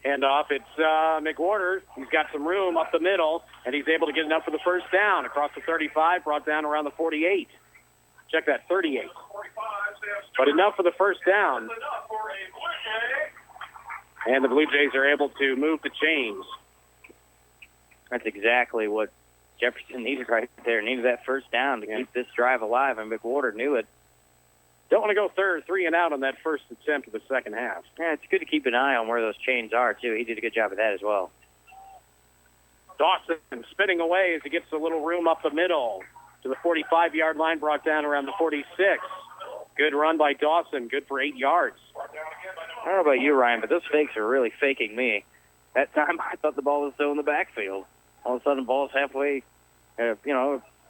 Handoff, it's McWhorter. He's got some room up the middle, and he's able to get enough for the first down. Across the 35, brought down around the 48. Check that, 38. But enough for the first down. And the Blue Jays are able to move the chains. That's exactly what Jefferson needed right there. Needed that first down to keep this drive alive, and McWhorter knew it. Don't want to go 3 and out on that first attempt of the second half. Yeah, it's good to keep an eye on where those chains are, too. He did a good job of that as well. Dawson spinning away as he gets a little room up the middle to the 45-yard line, brought down around the 46. Good run by Dawson, good for 8 yards. I don't know about you, Ryan, but those fakes are really faking me. That time I thought the ball was still in the backfield. All of a sudden, the ball's halfway,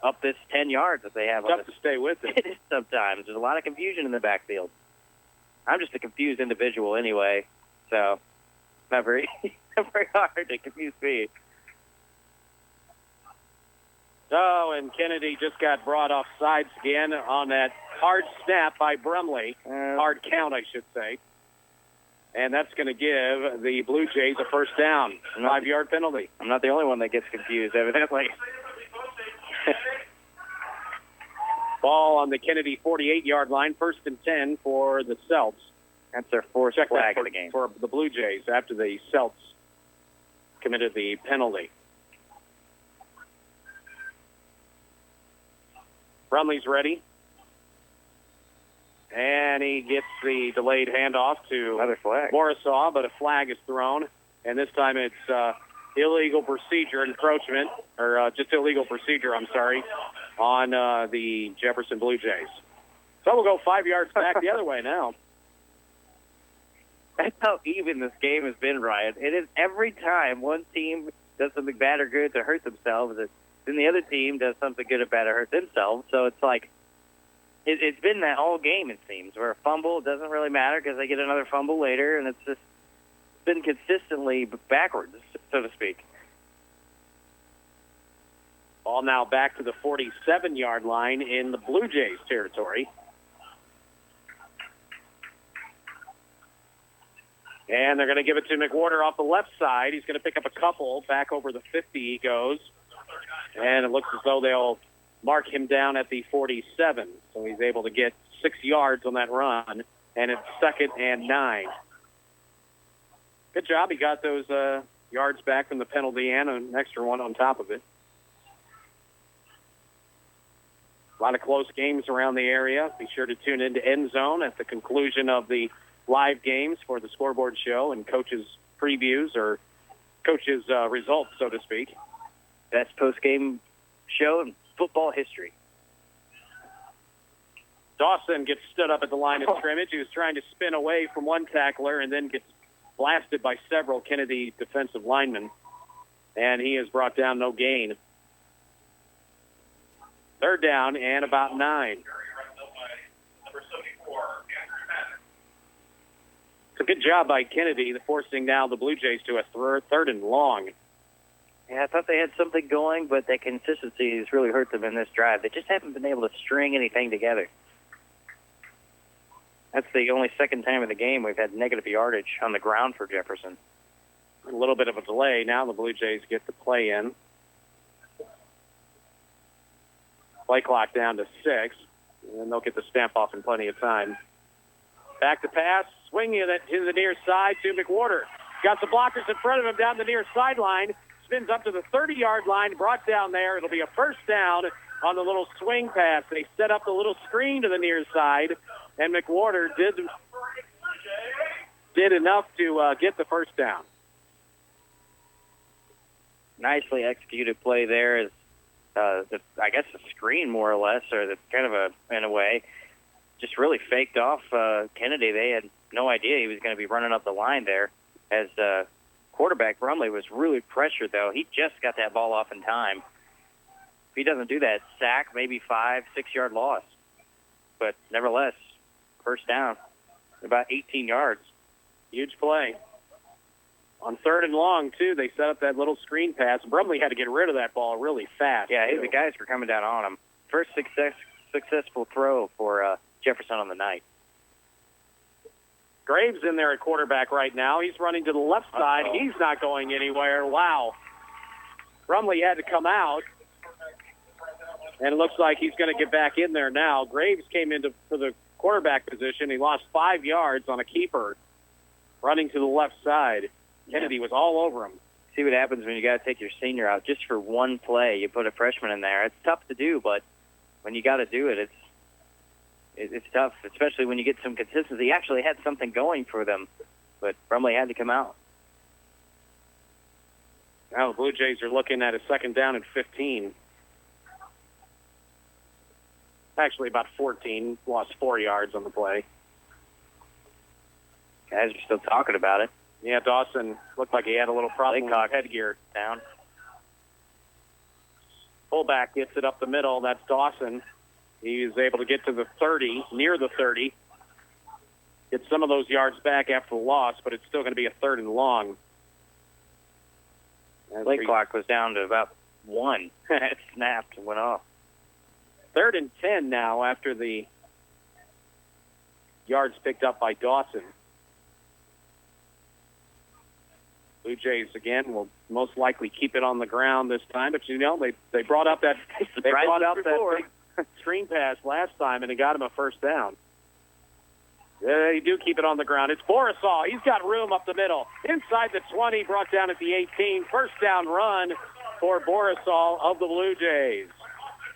up this 10 yards that they have. Tough to stay with it. It is sometimes. There's a lot of confusion in the backfield. I'm just a confused individual anyway, so not very, not very hard to confuse me. Oh, and Kennedy just got brought off sides again on that hard snap by Brumley. Hard count, I should say. And that's going to give the Blue Jays a first down. 5-yard penalty. I'm not the only one that gets confused, evidently. Ball on the Kennedy 48-yard line, 1st and 10 for the Celts. That's their 4th flag of the game. For the Blue Jays after the Celts committed the penalty. Brumley's ready. And he gets the delayed handoff to Morrisaw, but a flag is thrown. And this time it's illegal procedure, encroachment, or just illegal procedure, on the Jefferson Blue Jays. So we'll go 5 yards back the other way now. That's how even this game has been, Ryan. It is every time one team does something bad or good to hurt themselves, then the other team does something good or bad to hurt themselves. So it's like, it's been that whole game, it seems, where a fumble doesn't really matter because they get another fumble later, and it's just been consistently backwards, so to speak. Ball now back to the 47-yard line in the Blue Jays territory. And they're going to give it to McWhorter off the left side. He's going to pick up a couple. Back over the 50 he goes. And it looks as though they'll mark him down at the 47. So he's able to get 6 yards on that run. And it's 2nd and 9. Good job. He got those yards back from the penalty and an extra one on top of it. A lot of close games around the area. Be sure to tune into End Zone at the conclusion of the live games for the scoreboard show and coaches' previews or coaches' results, so to speak. Best post-game show in football history. Dawson gets stood up at the line of scrimmage. He was trying to spin away from one tackler and then gets blasted by several Kennedy defensive linemen, and he has brought down no gain. 3rd down and about 9. It's a good job by Kennedy, forcing now the Blue Jays to a 3rd and long. Yeah, I thought they had something going, but that consistency has really hurt them in this drive. They just haven't been able to string anything together. That's the only second time in the game we've had negative yardage on the ground for Jefferson. A little bit of a delay. Now the Blue Jays get the play in. Play clock down to 6, and they'll get the stamp off in plenty of time. Back to pass, swinging it to the near side to McWhorter. Got the blockers in front of him down the near sideline. Spins up to the 30-yard line, brought down there. It'll be a first down on the little swing pass. They set up the little screen to the near side, and McWhorter did enough to get the first down. Nicely executed play there as I guess the screen more or less, or the kind of in a way, just really faked off Kennedy. They had no idea he was going to be running up the line there. As quarterback Brumley was really pressured, though. He just got that ball off in time. If he doesn't do that, sack, maybe 5-6 yard loss. But nevertheless, first down, about 18 yards. Huge play. On 3rd and long, too, they set up that little screen pass. Brumley had to get rid of that ball really fast. Yeah, the guys were coming down on him. First successful throw for Jefferson on the night. Graves in there at quarterback right now. He's running to the left side. He's not going anywhere. Wow. Brumley had to come out. And it looks like he's going to get back in there now. Graves came into for the quarterback position. He lost 5 yards on a keeper running to the left side. Kennedy was all over him. See what happens when you got to take your senior out just for one play. You put a freshman in there. It's tough to do, but when you got to do it, it's tough, especially when you get some consistency. He actually had something going for them, but Brumley had to come out. Now the Blue Jays are looking at a 2nd down and 15. Actually, about 14. Lost 4 yards on the play. Guys are still talking about it. Yeah, Dawson looked like he had a little problem with headgear down. Fullback gets it up the middle. That's Dawson. He was able to get to the 30, near the 30. Get some of those yards back after the loss, but it's still going to be a 3rd and long. Play clock was down to about 1. It snapped and went off. 3rd and 10 now after the yards picked up by Dawson. Blue Jays again will most likely keep it on the ground this time, but you know they brought up that big screen pass last time and it got him a 1st down. They do keep it on the ground. It's Borisall. He's got room up the middle. Inside the 20, brought down at the 18. 1st down run for Borisall of the Blue Jays.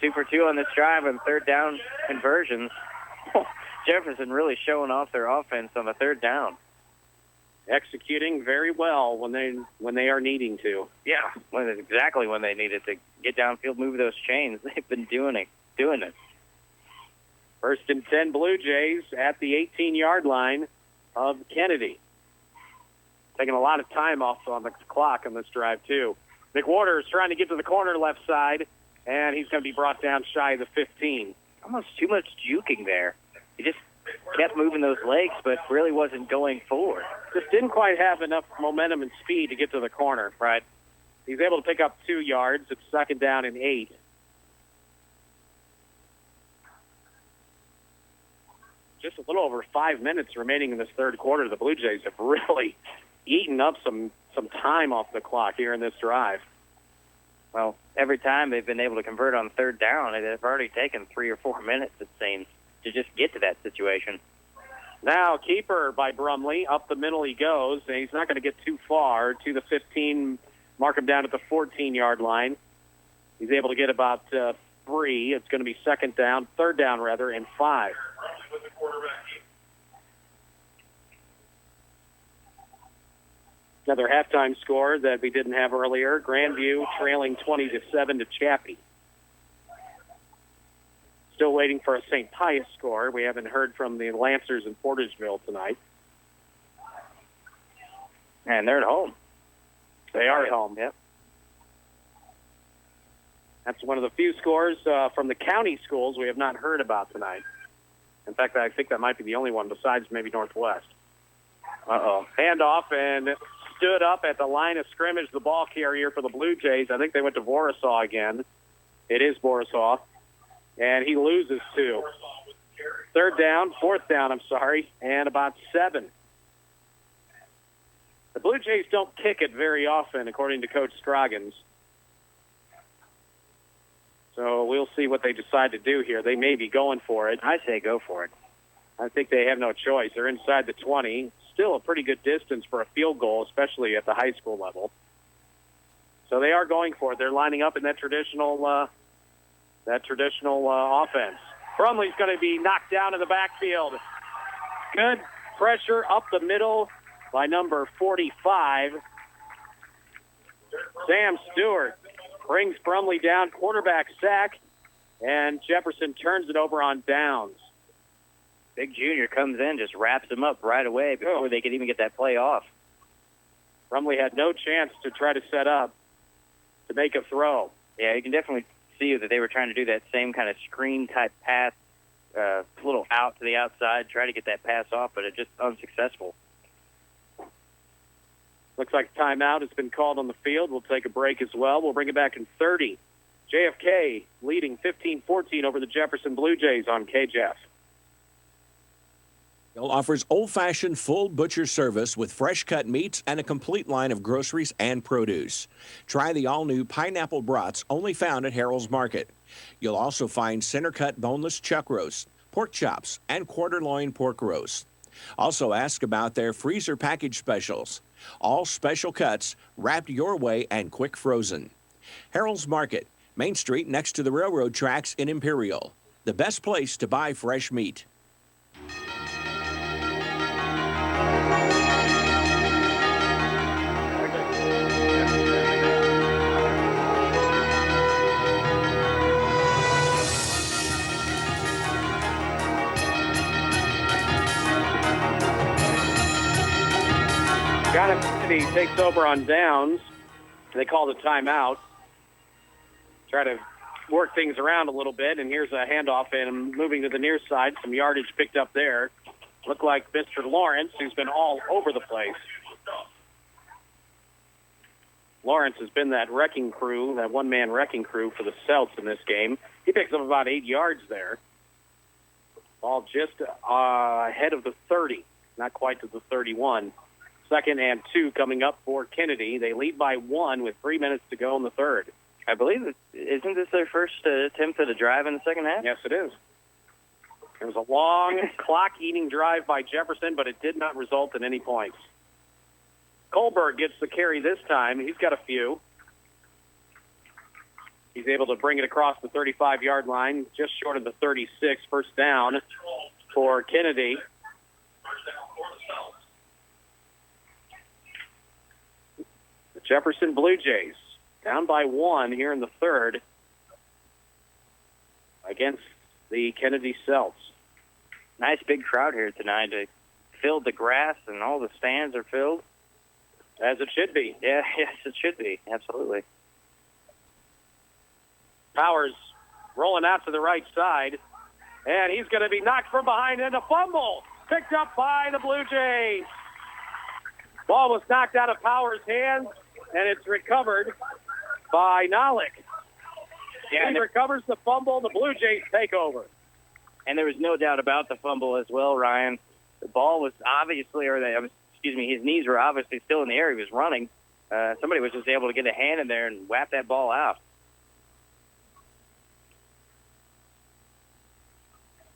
2 for 2 on this drive and 3rd down conversions. Jefferson really showing off their offense on the 3rd down. Executing very well when they are needing to. Yeah, exactly when they needed to get downfield, move those chains. They've been doing it. 1st and 10 Blue Jays at the 18-yard line of Kennedy. Taking a lot of time off on the clock on this drive, too. McWhorter's trying to get to the corner left side, and he's going to be brought down shy of the 15. Almost too much juking there. He just kept moving those legs, but really wasn't going forward. Just didn't quite have enough momentum and speed to get to the corner. Right. He's able to pick up 2 yards. It's 2nd down and 8. Just a little over 5 minutes remaining in this 3rd quarter. The Blue Jays have really eaten up some time off the clock here in this drive. Well, every time they've been able to convert on 3rd down, they've already taken 3 or 4 minutes, it seems, to just get to that situation. Now, keeper by Brumley. Up the middle he goes, and he's not going to get too far to the 15, mark him down at the 14-yard line. He's able to get about 3. It's going to be 2nd down, 3rd down rather, and 5. Another halftime score that we didn't have earlier. Grandview trailing 20-7 to Chappie. Still waiting for a St. Pius score. We haven't heard from the Lancers in Portageville tonight. And they're at home. They are at home, yep. That's one of the few scores from the county schools we have not heard about tonight. In fact, I think that might be the only one besides maybe Northwest. Handoff and stood up at the line of scrimmage, the ball carrier for the Blue Jays. I think they went to Borisall again. It is Borisall. And he loses 2. 4th down, and about 7. The Blue Jays don't kick it very often, according to Coach Scroggins. So we'll see what they decide to do here. They may be going for it. I say go for it. I think they have no choice. They're inside the 20. Still a pretty good distance for a field goal, especially at the high school level. So they are going for it. They're lining up in that traditional offense. Brumley's going to be knocked down in the backfield. Good pressure up the middle by number 45, Sam Stewart. brings Brumley down, quarterback sack, and Jefferson turns it over on downs. Big Junior comes in, just wraps him up right away before they could even get that play off. Brumley had no chance to try to set up to make a throw. Yeah, you can definitely see that they were trying to do that same kind of screen-type pass, a little out to the outside, try to get that pass off, but it just unsuccessful. Looks like timeout has been called on the field. We'll take a break as well. We'll bring it back in 30. JFK leading 15-14 over the Jefferson Blue Jays on KJEF. Offers old-fashioned full butcher service with fresh-cut meats and a complete line of groceries and produce. Try the all-new pineapple brats only found at Harold's Market. You'll also find center-cut boneless chuck roast, pork chops, and quarter-loin pork roast. Also ask about their freezer package specials. All special cuts wrapped your way and quick frozen. Harold's Market, Main Street next to the railroad tracks in Imperial. The best place to buy fresh meat. Kennedy takes over on downs. They call the timeout. Try to work things around a little bit, and here's a handoff, and moving to the near side, some yardage picked up there. Looked like Mr. Lawrence, who's been all over the place. Lawrence has been that wrecking crew, that one-man wrecking crew for the Celts in this game. He picks up about 8 yards there. Ball just ahead of the 30, not quite to the 31. 2nd and 2 coming up for Kennedy. They lead by 1 with 3 minutes to go in the third. I believe, isn't this their first attempt at a drive in the second half? Yes, it is. There was a long clock-eating drive by Jefferson, but it did not result in any points. Kohlberg gets the carry this time. He's got a few. He's able to bring it across the 35-yard line, just short of the 36. First down for Kennedy. The Jefferson Blue Jays down by 1 here in the third against the Kennedy Celts. Nice big crowd here tonight. They filled the grass, and all the stands are filled. As it should be. Yeah, yes, it should be. Absolutely. Powers rolling out to the right side, and he's going to be knocked from behind, and a fumble picked up by the Blue Jays. Ball was knocked out of Powers' hands, and it's recovered by Nolick. Yeah, he recovers the fumble. The Blue Jays take over. And there was no doubt about the fumble as well, Ryan. The ball was obviously, his knees were obviously still in the air. He was running. Somebody was just able to get a hand in there and whap that ball out.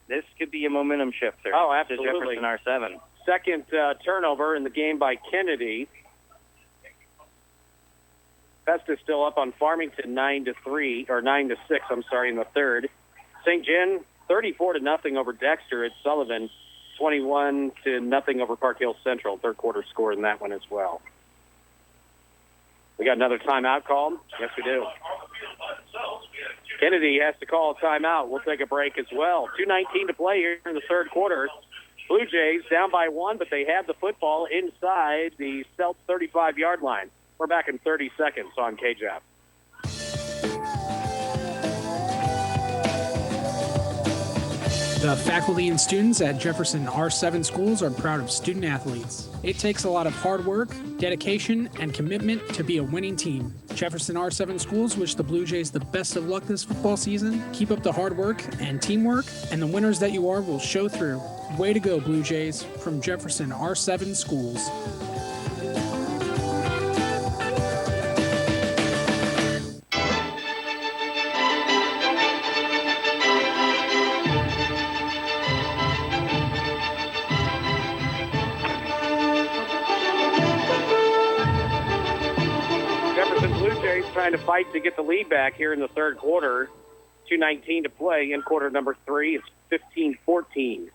This could be a momentum shifter. Oh, absolutely. To Jefferson R7. Second turnover in the game by Kennedy. Festus still up on Farmington 9-3, or 9-6, in the third. St. John 34-0 over Dexter. It's Sullivan 21-0 over Park Hill Central. Third quarter score in that one as well. We got another timeout called? Yes, we do. Kennedy has to call a timeout. We'll take a break as well. 2:19 to play here in the third quarter. Blue Jays down by 1, but they have the football inside the Celts 35-yard line. We're back in 30 seconds on KJAP. The faculty and students at Jefferson R7 schools are proud of student athletes. It takes a lot of hard work, dedication, and commitment to be a winning team. Jefferson R7 schools wish the Blue Jays the best of luck this football season. Keep up the hard work and teamwork, and the winners that you are will show through. Way to go, Blue Jays, from Jefferson R7 schools. Trying to fight to get the lead back here in the third quarter. 2:19 to play in quarter number 3. It's 15-14.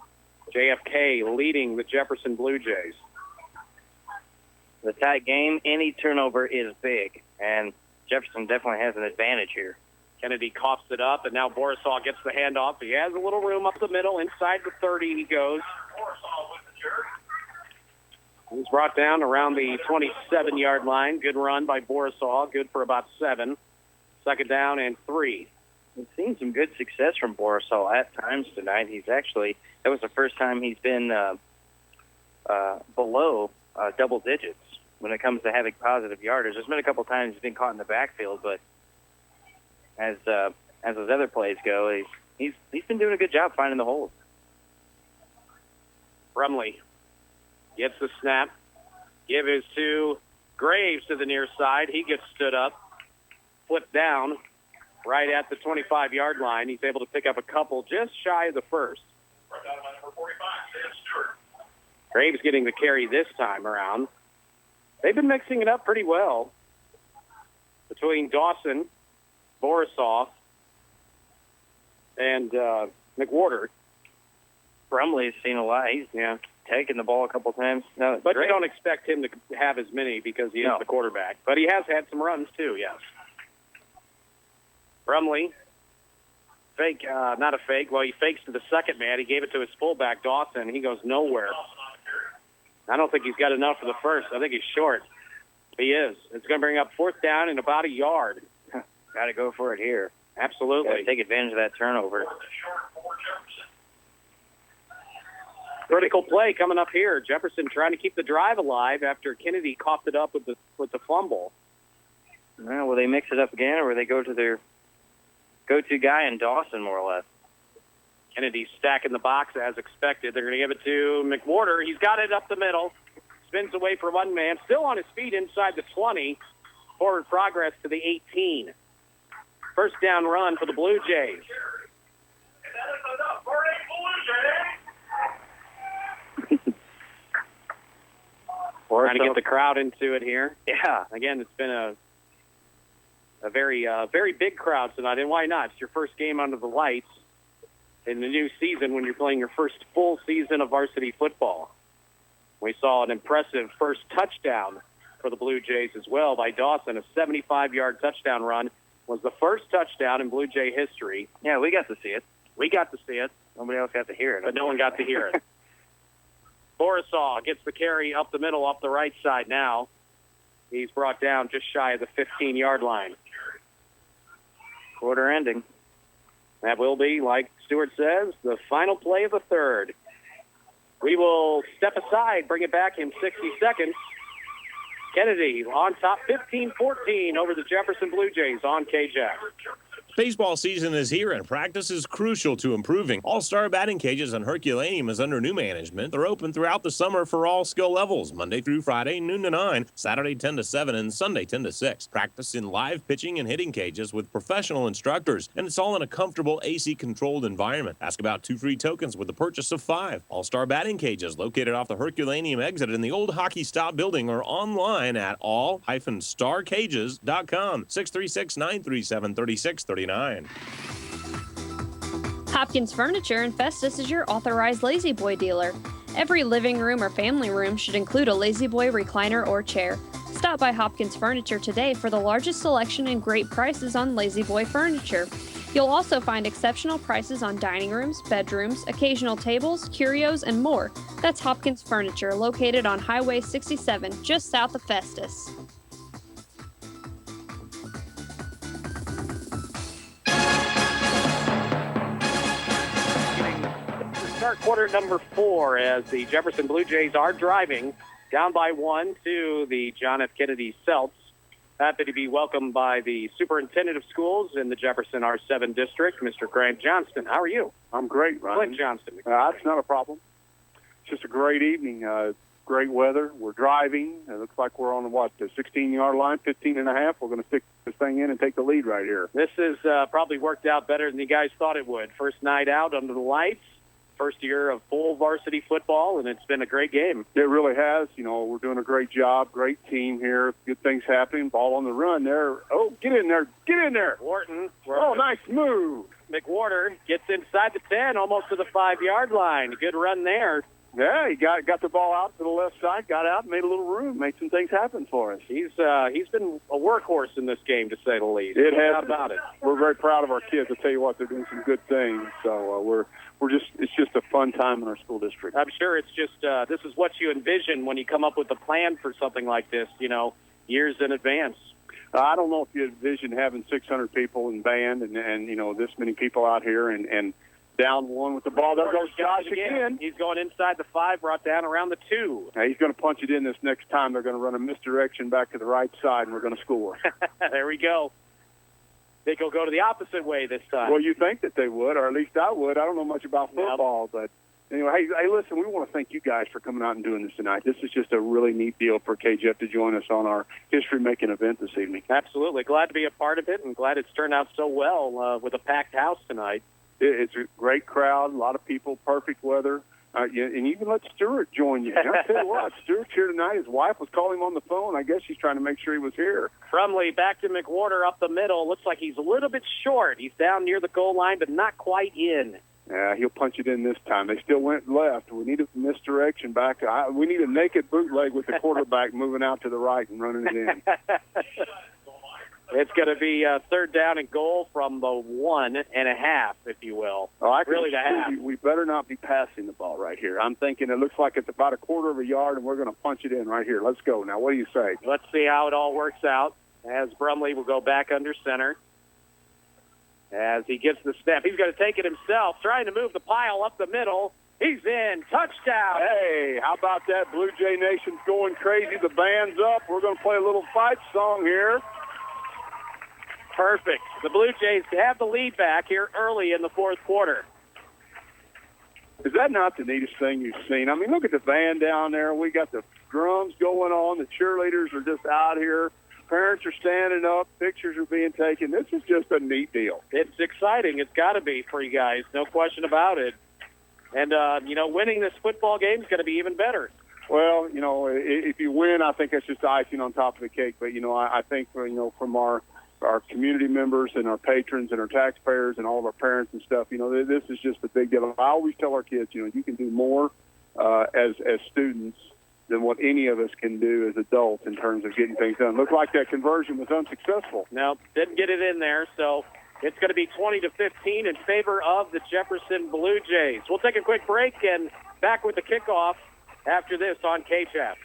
JFK leading the Jefferson Blue Jays. The tight game, any turnover is big. And Jefferson definitely has an advantage here. Kennedy coughs it up, and now Borisov gets the handoff. He has a little room up the middle. Inside the 30 he goes. He's brought down around the 27-yard line. Good run by Borisov. Good for about 7. Second down and 3. We've seen some good success from Borisov at times tonight. That was the first time he's been below double digits when it comes to having positive yardage. There's been a couple times he's been caught in the backfield, but as those other plays go, he's been doing a good job finding the holes. Brumley gets the snap. Give his to Graves to the near side. He gets stood up, flipped down right at the 25-yard line. He's able to pick up a couple just shy of the first. Graves getting the carry this time around. They've been mixing it up pretty well between Dawson, Borisov, and McWhorter. Brumley's seen a lot. He's taken the ball a couple times. No, but you don't expect him to have as many because he is the quarterback. But he has had some runs too, yes. Brumley, not a fake. Well, he fakes to the second man. He gave it to his fullback, Dawson. He goes nowhere. I don't think he's got enough for the first. I think he's short. He is. It's going to bring up fourth down and about a yard. Got to go for it here. Absolutely. Got to take advantage of that turnover. Critical play coming up here. Jefferson trying to keep the drive alive after Kennedy coughed it up with the fumble. Well, will they mix it up again, or will they go to their go-to guy in Dawson, more or less? Kennedy stacking the box as expected. They're going to give it to McWhorter. He's got it up the middle. Spins away for one man. Still on his feet inside the 20. Forward progress to the 18. First down run for the Blue Jays. Trying to get the crowd into it here. Yeah. Again, it's been a very big crowd tonight, and why not? It's your first game under the lights in the new season when you're playing your first full season of varsity football. We saw an impressive first touchdown for the Blue Jays as well by Dawson. A 75-yard touchdown run was the first touchdown in Blue Jay history. Yeah, we got to see it. We got to see it. Nobody else got to hear it. But no one got to hear it. Borisov gets the carry up the middle off the right side now. He's brought down just shy of the 15-yard line. Quarter ending. That will be, like Stewart says, the final play of the third. We will step aside, bring it back in 60 seconds. Kennedy on top 15-14 over the Jefferson Blue Jays on KJAC. Baseball season is here, and practice is crucial to improving. All-Star batting cages and Herculaneum is under new management. They're open throughout the summer for all skill levels, Monday through Friday, noon to 9, Saturday 10 to 7, and Sunday 10 to 6. Practice in live pitching and hitting cages with professional instructors, and it's all in a comfortable AC-controlled environment. Ask about 2 free tokens with the purchase of 5. All-Star batting cages located off the Herculaneum exit in the old hockey stop building or online at all-starcages.com. 636-937-3639. Hopkins Furniture in Festus is your authorized Lazy Boy dealer. Every living room or family room should include a Lazy Boy recliner or chair. Stop by Hopkins Furniture today for the largest selection and great prices on Lazy Boy furniture. You'll also find exceptional prices on dining rooms, bedrooms, occasional tables, curios, and more. That's Hopkins Furniture, located on Highway 67, just south of Festus. Start quarter number 4 as the Jefferson Blue Jays are driving down by 1 to the John F. Kennedy Celts. Happy to be welcomed by the superintendent of schools in the Jefferson R7 district, Mr. Grant Johnston. How are you? I'm great, Ryan. Clint Johnston. That's not a problem. It's just a great evening. Great weather. We're driving. It looks like we're on the 16-yard line, 15 and a half. We're going to stick this thing in and take the lead right here. This has probably worked out better than you guys thought it would. First night out under the lights. First year of full varsity football, and it's been a great game. It really has. You know, we're doing a great job. Great team here. Good things happening. Ball on the run there. Oh, get in there. Get in there. Wharton. Oh, nice move. McWhorter gets inside the 10, almost to the 5-yard line. Good run there. Yeah, he got the ball out to the left side, got out, made a little room, made some things happen for us. He's been a workhorse in this game, to say the least. It No has doubt about it. We're very proud of our kids. I tell you what, they're doing some good things. So it's just a fun time in our school district. I'm sure it's just this is what you envision when you come up with a plan for something like this, years in advance. I don't know if you envision having 600 people in band and this many people out here and down one with the ball. There goes Josh again. He's going inside the 5, brought down around the 2. Now, he's going to punch it in this next time. They're going to run a misdirection back to the right side, and we're going to score. There we go. Think he'll go to the opposite way this time. Well, you think that they would, or at least I would. I don't know much about football, but anyway, hey, listen, we want to thank you guys for coming out and doing this tonight. This is just a really neat deal for KJF to join us on our history-making event this evening. Absolutely. Glad to be a part of it, and glad it's turned out so well with a packed house tonight. It's a great crowd, a lot of people, perfect weather. And even let Stuart join you. And I'll tell you what, Stuart's here tonight. His wife was calling him on the phone. I guess she's trying to make sure he was here. Crumley back to McWhorter up the middle. Looks like he's a little bit short. He's down near the goal line, but not quite in. Yeah, he'll punch it in this time. They still went left. We need a misdirection back. We need a naked bootleg with the quarterback moving out to the right and running it in. It's going to be third down and goal from the 1.5, if you will. Really the half. We better not be passing the ball right here. I'm thinking it looks like it's about a quarter of a yard, and we're going to punch it in right here. Let's go. Now, what do you say? Let's see how it all works out as Brumley will go back under center. As he gets the snap, he's going to take it himself, trying to move the pile up the middle. He's in. Touchdown. Hey, how about that? Blue Jay Nation's going crazy. The band's up. We're going to play a little fight song here. Perfect. The Blue Jays have the lead back here early in the fourth quarter. Is that not the neatest thing you've seen? I mean, look at the band down there. We got the drums going on. The cheerleaders are just out here. Parents are standing up. Pictures are being taken. This is just a neat deal. It's exciting. It's got to be for you guys. No question about it. And, winning this football game is going to be even better. Well, if you win, I think that's just icing on top of the cake. But, I think, from our community members and our patrons and our taxpayers and all of our parents and stuff, this is just a big deal. I always tell our kids, you can do more as students than what any of us can do as adults in terms of getting things done. Looked like that conversion was unsuccessful. No, didn't get it in there, so it's going to be 20-15 in favor of the Jefferson Blue Jays. We'll take a quick break and back with the kickoff after this on KCHAP.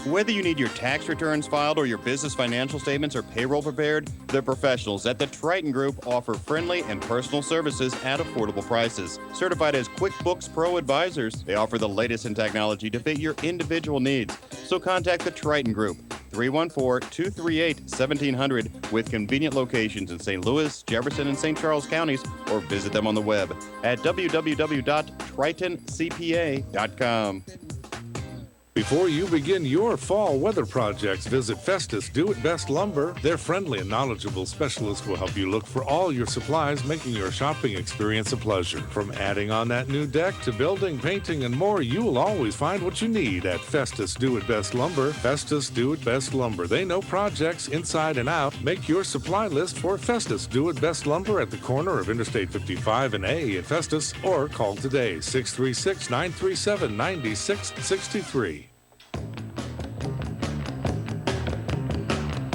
Whether you need your tax returns filed or your business financial statements or payroll prepared, the professionals at the Triton Group offer friendly and personal services at affordable prices. Certified as QuickBooks Pro advisors, they offer the latest in technology to fit your individual needs. So contact the Triton Group, 314-238-1700, with convenient locations in St. Louis, Jefferson, and St. Charles counties, or visit them on the web at www.tritoncpa.com. Before you begin your fall weather projects, visit Festus Do It Best Lumber. Their friendly and knowledgeable specialists will help you look for all your supplies, making your shopping experience a pleasure. From adding on that new deck to building, painting, and more, you will always find what you need at Festus Do It Best Lumber. Festus Do It Best Lumber. They know projects inside and out. Make your supply list for Festus Do It Best Lumber at the corner of Interstate 55 and A in Festus, or call today, 636-937-9663.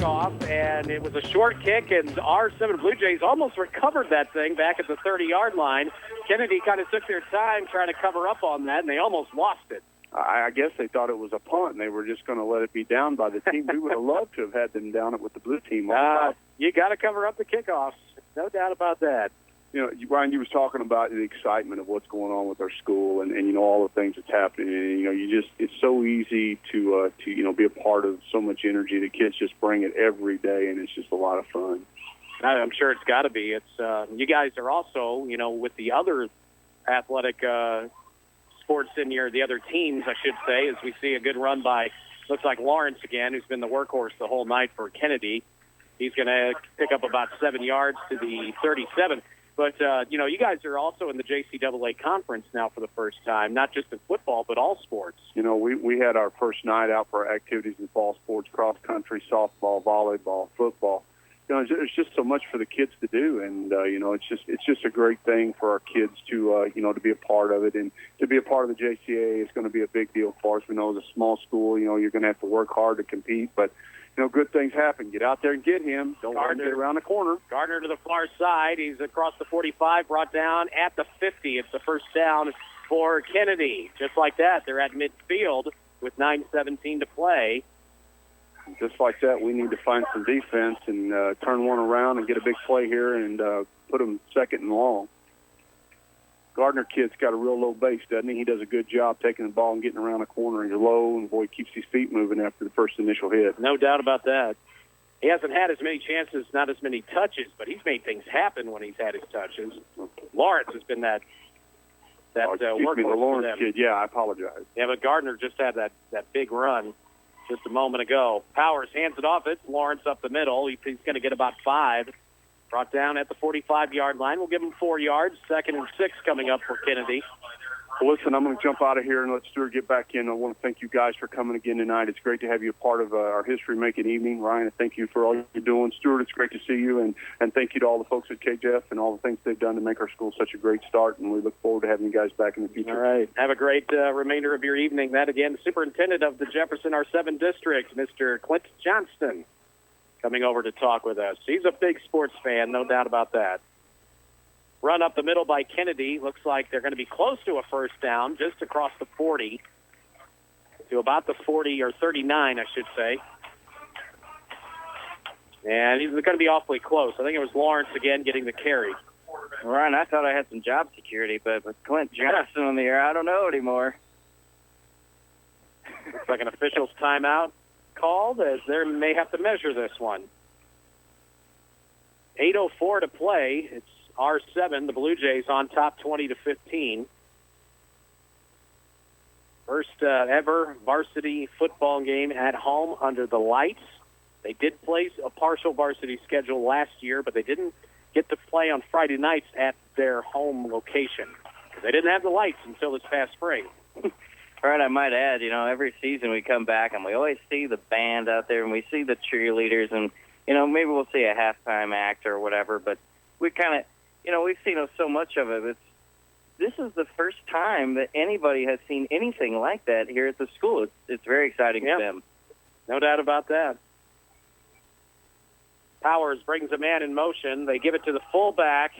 Off, and it was a short kick, and our 7 Blue Jays almost recovered that thing back at the 30-yard line. Kennedy kind of took their time trying to cover up on that, and they almost lost it. I guess they thought it was a punt, and they were just going to let it be down by the team. We would have loved to have had them down it with the blue team. You got to cover up the kickoffs. No doubt about that. Ryan, you was talking about the excitement of what's going on with our school and all the things that's happening. And, it's so easy to be a part of so much energy. The kids just bring it every day, and it's just a lot of fun. I'm sure it's got to be. It's you guys are also, with the other athletic sports in the other teams, I should say, as we see a good run by, looks like Lawrence again, who's been the workhorse the whole night for Kennedy. He's going to pick up about 7 yards to the 37. But, you guys are also in the JCAA conference now for the first time, not just in football, but all sports. We had our first night out for our activities in fall sports, cross-country, softball, volleyball, football. there's just so much for the kids to do, and it's just a great thing for our kids to to be a part of it, and to be a part of the JCA is going to be a big deal for us. We know as a small school, you're going to have to work hard to compete, but good things happen. Get out there and get him. Don't let him get around the corner. Gardner to the far side. He's across the 45, brought down at the 50. It's the first down for Kennedy. Just like that, they're at midfield with 9:17 to play. Just like that, we need to find some defense and turn one around and get a big play here and put them second and long. Gardner kid's got a real low base, doesn't he? He does a good job taking the ball and getting around the corner. He's low, and boy, he keeps his feet moving after the first initial hit. No doubt about that. He hasn't had as many chances, not as many touches, but he's made things happen when he's had his touches. Lawrence has been that workhorse the Lawrence for them. kid. Yeah, I apologize. Yeah, but Gardner just had that big run just a moment ago. Powers hands it off. It's Lawrence up the middle. He's going to get about 5. Brought down at the 45-yard line. We'll give him 4 yards. 2nd and 6 coming up for Kennedy. Well, listen, I'm going to jump out of here and let Stuart get back in. I want to thank you guys for coming again tonight. It's great to have you a part of our history-making evening. Ryan, thank you for all you're doing. Stuart, it's great to see you, and thank you to all the folks at KJF and all the things they've done to make our school such a great start, and we look forward to having you guys back in the future. All right. Have a great remainder of your evening. That, again, the superintendent of the Jefferson R7 district, Mr. Clint Johnston, coming over to talk with us. He's a big sports fan, no doubt about that. Run up the middle by Kennedy. Looks like they're going to be close to a first down, just across the 40, to about the 40 or 39, I should say. And he's going to be awfully close. I think it was Lawrence again getting the carry. Ryan, I thought I had some job security, but with Clint Johnson on the air, I don't know anymore. Looks like an official's timeout called, as they may have to measure this one. 8:04 to play. It's R7, the Blue Jays on top 20-15. First ever varsity football game at home under the lights. They did play a partial varsity schedule last year, but they didn't get to play on Friday nights at their home location. They didn't have the lights until this past spring. All right, I might add, every season we come back and we always see the band out there and we see the cheerleaders and, maybe we'll see a halftime act or whatever, but we kind of, we've seen so much of it. This is the first time that anybody has seen anything like that here at the school. It's very exciting for them. No doubt about that. Powers brings a man in motion. They give it to the fullback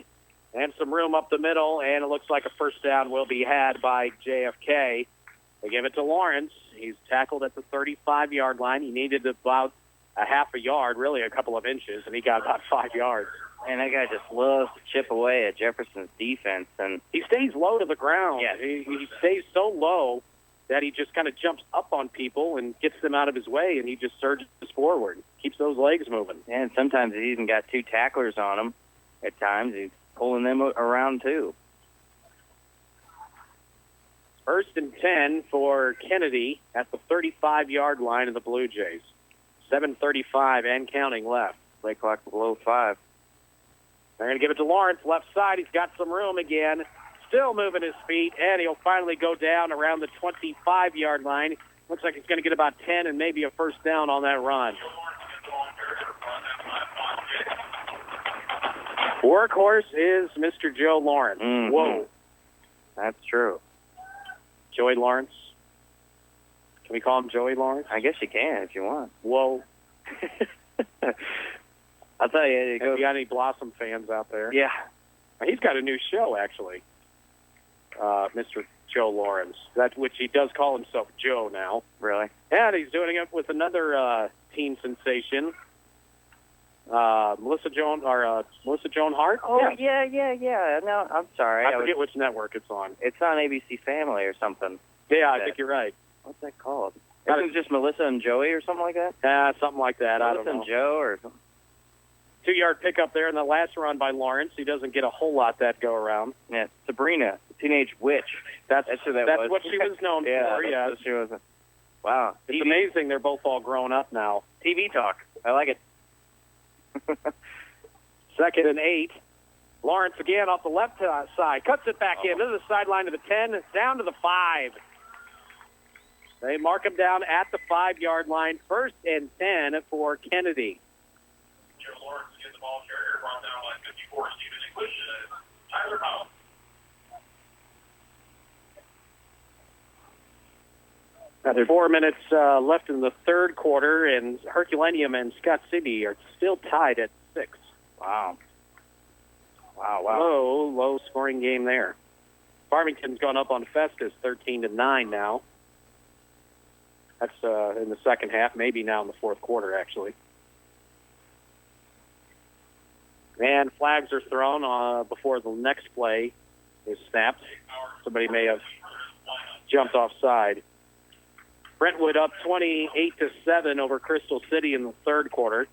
and some room up the middle, and it looks like a first down will be had by JFK. They give it to Lawrence. He's tackled at the 35-yard line. He needed about a half a yard, really a couple of inches, and he got about 5 yards. And that guy just loves to chip away at Jefferson's defense. And he stays low to the ground. Yeah. He stays so low that he just kind of jumps up on people and gets them out of his way, and he just surges forward, keeps those legs moving. And sometimes he's even got 2 tacklers on him. At times he's pulling them around too. 1st and 10 for Kennedy at the 35-yard line of the Blue Jays. 7:35 and counting left. Play clock below 5. They're going to give it to Lawrence, left side. He's got some room again. Still moving his feet, and he'll finally go down around the 25-yard line. Looks like he's going to get about 10 and maybe a first down on that run. Workhorse is Mr. Joe Lawrence. Mm-hmm. Whoa. That's true. Joey Lawrence. Can we call him Joey Lawrence? I guess you can if you want. Whoa. I'll tell you. Have you got any Blossom fans out there? Yeah. He's got a new show, actually. Mr. Joe Lawrence, which he does call himself Joe now. Really? And he's doing it with another teen sensation, Melissa Joan Hart. Oh, yeah. No, I'm sorry. I forget which network it's on. It's on ABC Family or something. Yeah, I think you're right. What's that called? Isn't it just Melissa and Joey or something like that? Something like that. I don't know. Melissa and Joe or something. 2-yard pickup there in the last run by Lawrence. He doesn't get a whole lot that go around. Yeah, Sabrina, the teenage witch. That's who that was. That's what she was known for, yeah. She was. Wow. It's amazing they're both all grown up now. TV talk. I like it. 2nd and 8. Lawrence again off the left side. Cuts it back in to the sideline of the 10, down to the 5. They mark him down at the 5-yard line. 1st and 10 for Kennedy. There's 4 minutes left in the third quarter, and Herculaneum and Scott City are still tied at 6. Wow. Low scoring game there. Farmington's gone up on Festus 13-9 now. That's in the second half, maybe now in the fourth quarter, actually. And flags are thrown before the next play is snapped. Somebody may have jumped offside. Brentwood up 28-7 over Crystal City in the third quarter.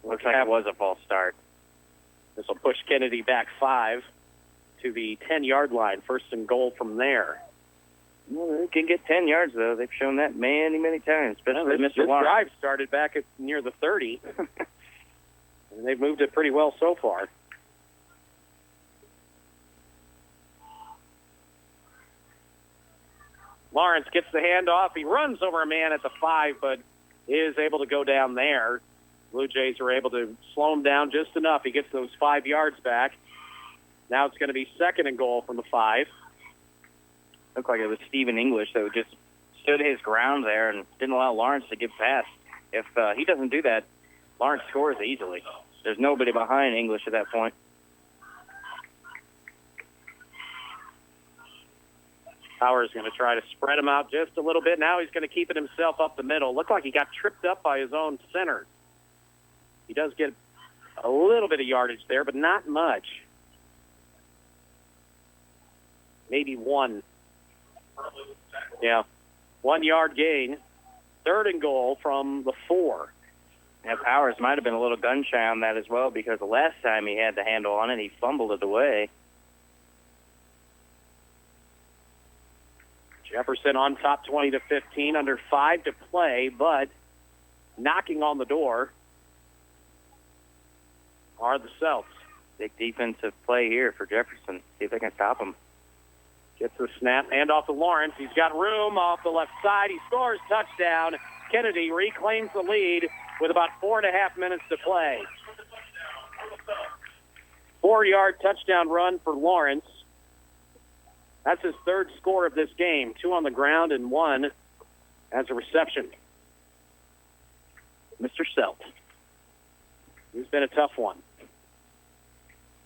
Looks like it was a false start. This will push Kennedy back 5 to the 10-yard line. First and goal from there. Well, they can get 10 yards, though. They've shown that many, many times, especially this Mr. Lawrence. drive started back at near the 30, and they've moved it pretty well so far. Lawrence gets the handoff. He runs over a man at the 5, but is able to go down there. Blue Jays are able to slow him down just enough. He gets those 5 yards back. Now it's going to be second and goal from the 5. Looked like it was Stephen English that just stood his ground there and didn't allow Lawrence to get past. If he doesn't do that, Lawrence scores easily. There's nobody behind English at that point. Powers going to try to spread him out just a little bit. Now he's going to keep it himself up the middle. Looked like he got tripped up by his own center. He does get a little bit of yardage there, but not much. Maybe 1. Yeah, 1 yard gain. Third and goal from the 4. Yeah, Powers might have been a little gun shy on that as well, because the last time he had the handle on it, he fumbled it away. Jefferson on top 20-15, under 5 to play, but knocking on the door are the Celts. Big defensive play here for Jefferson. See if they can stop him. Gets the snap, hand off to Lawrence. He's got room off the left side. He scores, touchdown. Kennedy reclaims the lead with about 4.5 minutes to play. 4-yard touchdown run for Lawrence. That's his third score of this game. 2 on the ground and 1 as a reception. Mr. Selt. He's been a tough one.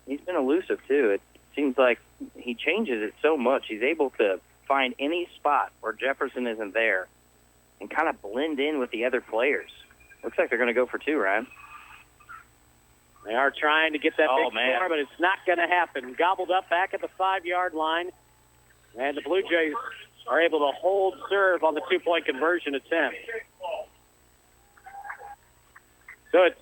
He's been elusive, too. It seems like he changes it so much. He's able to find any spot where Jefferson isn't there and kind of blend in with the other players. Looks like they're going to go for 2, Ryan. They are trying to get that big score, but it's not going to happen. Gobbled up back at the 5-yard line. And the Blue Jays are able to hold serve on the 2-point conversion attempt. So it's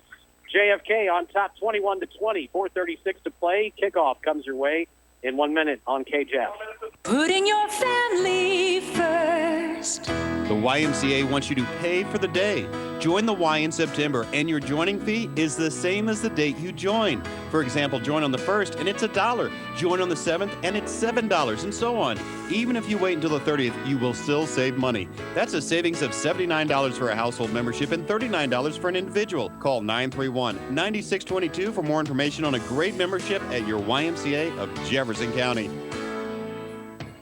JFK on top 21-20, 4:36 to play. Kickoff comes your way in 1 minute on KJAF. Putting your family first. The YMCA wants you to pay for the day. Join the Y in September, and your joining fee is the same as the date you join. For example, join on the 1st, and it's $1. Join on the 7th, and it's $7, and so on. Even if you wait until the 30th, you will still save money. That's a savings of $79 for a household membership and $39 for an individual. Call 931-9622 for more information on a great membership at your YMCA of Jefferson County.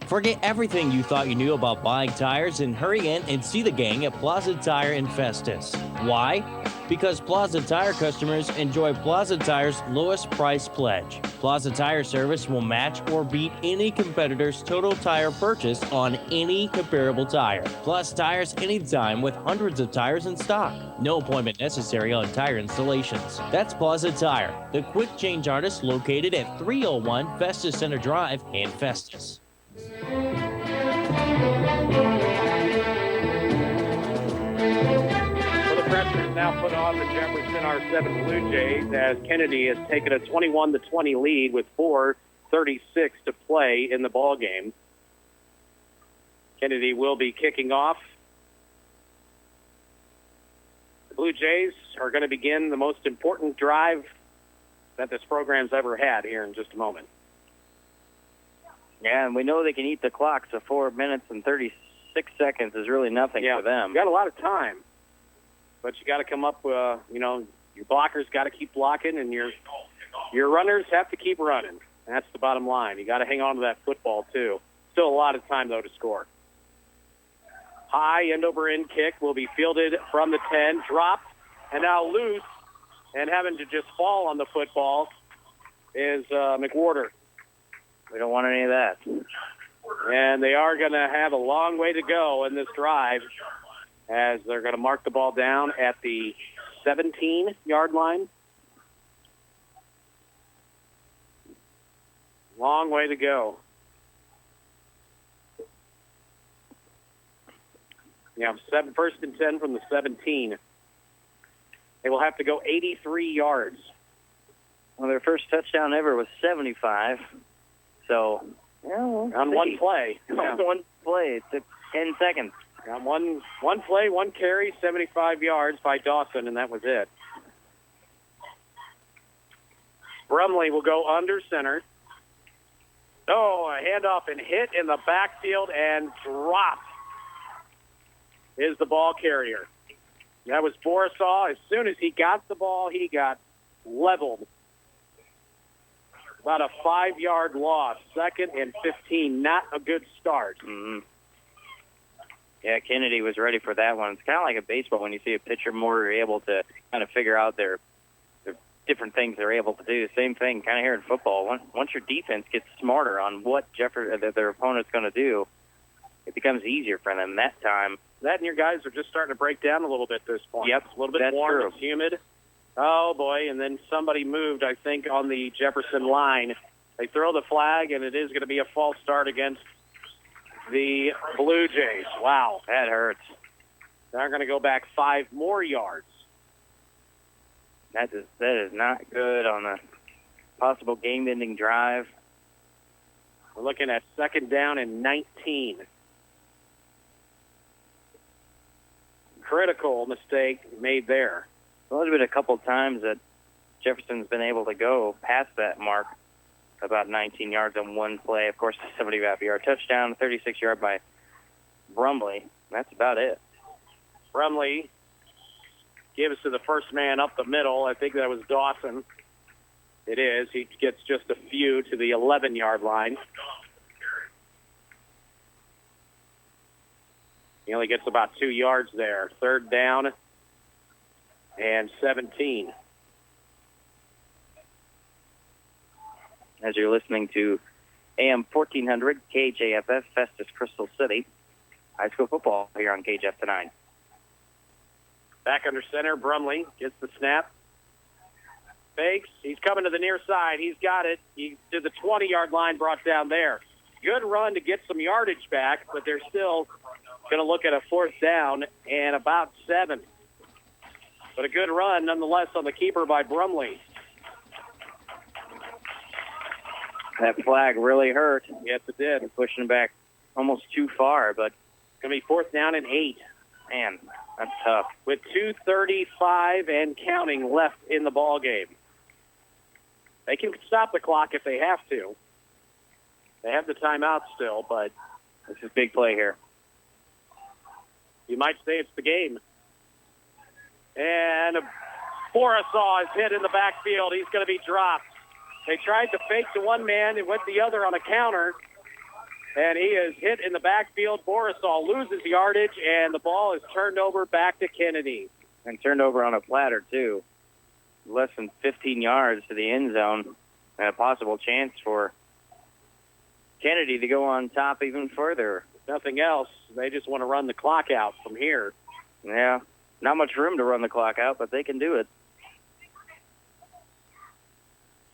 Forget everything you thought you knew about buying tires and hurry in and see the gang at Plaza Tire in Festus. Why? Because Plaza Tire customers enjoy Plaza Tire's lowest price pledge. Plaza Tire service will match or beat any competitor's total tire purchase on any comparable tire. Plus tires anytime with hundreds of tires in stock. No appointment necessary on tire installations. That's Plaza Tire, the quick change artist located at 301 Festus Center Drive in Festus. So the pressure is now put on the Jefferson R7 Blue Jays as Kennedy has taken a 21-20 lead with 4:36 to play in the ball game. Kennedy will be kicking off. The Blue Jays are going to begin the most important drive that this program's ever had here in just a moment. Yeah, and we know they can eat the clock, so 4 minutes and 36 seconds is really nothing for them. Got a lot of time. but you got to come up, your blockers got to keep blocking, and your runners have to keep running. That's the bottom line. You got to hang on to that football, too. Still a lot of time, though, to score. High end-over-end kick will be fielded from the 10, dropped, and now loose, and having to just fall on the football is McWhorter. We don't want any of that. And they are going to have a long way to go in this drive as they're going to mark the ball down at the 17-yard line. Long way to go. Yeah, first and 10 from the 17. They will have to go 83 yards. Well, their first touchdown ever was 75. So, on one play. On one play. It took 10 seconds. On one play, one carry, 75 yards by Dawson, and that was it. Brumley will go under center. Oh, a handoff and hit in the backfield and dropped is the ball carrier. That was Borisaw. As soon as he got the ball, he got leveled. About a 5-yard loss. 2nd and 15. Not a good start. Mm-hmm. Yeah, Kennedy was ready for that one. It's kind of like a baseball when you see a pitcher more able to kind of figure out their different things they're able to do. Same thing kind of here in football. Once your defense gets smarter on what their opponent's going to do, it becomes easier for them that time. That and your guys are just starting to break down a little bit at this point. Yep, it's a little bit that's warm. true. It's humid. Oh, boy, and then somebody moved, I think, on the Jefferson line. They throw the flag, and it is going to be a false start against the Blue Jays. Wow. That hurts. They're going to go back 5 more yards. That is not good on a possible game-ending drive. We're looking at 2nd down and 19. Critical mistake made there. Well, there's been a couple of times that Jefferson's been able to go past that mark, about 19 yards on one play. Of course, a 75-yard touchdown, 36-yard by Brumley. That's about it. Brumley gives to the first man up the middle. I think that was Dawson. It is. He gets just a few to the 11-yard line. He only gets about 2 yards there. 3rd down and 17. As you're listening to AM 1400 KJFF Festus Crystal City, high school football here on KJF tonight. Back under center, Brumley gets the snap. Fakes. He's coming to the near side. He's got it. He's to the 20-yard line, brought down there. Good run to get some yardage back, but they're still going to look at a 4th down and about 7. But a good run, nonetheless, on the keeper by Brumley. That flag really hurt. Yes, it did. They're pushing back almost too far, but it's going to be 4th down and 8. Man, that's tough. With 2:35 and counting left in the ball game. They can stop the clock if they have to. They have the timeout still, but this is big play here. You might say it's the game. And Borisaw is hit in the backfield. He's going to be dropped. They tried to fake to one man and went the other on a counter. And he is hit in the backfield. Borisaw loses yardage, and the ball is turned over back to Kennedy. And turned over on a platter, too. Less than 15 yards to the end zone. And a possible chance for Kennedy to go on top even further. If nothing else, they just want to run the clock out from here. Yeah, not much room to run the clock out, but they can do it.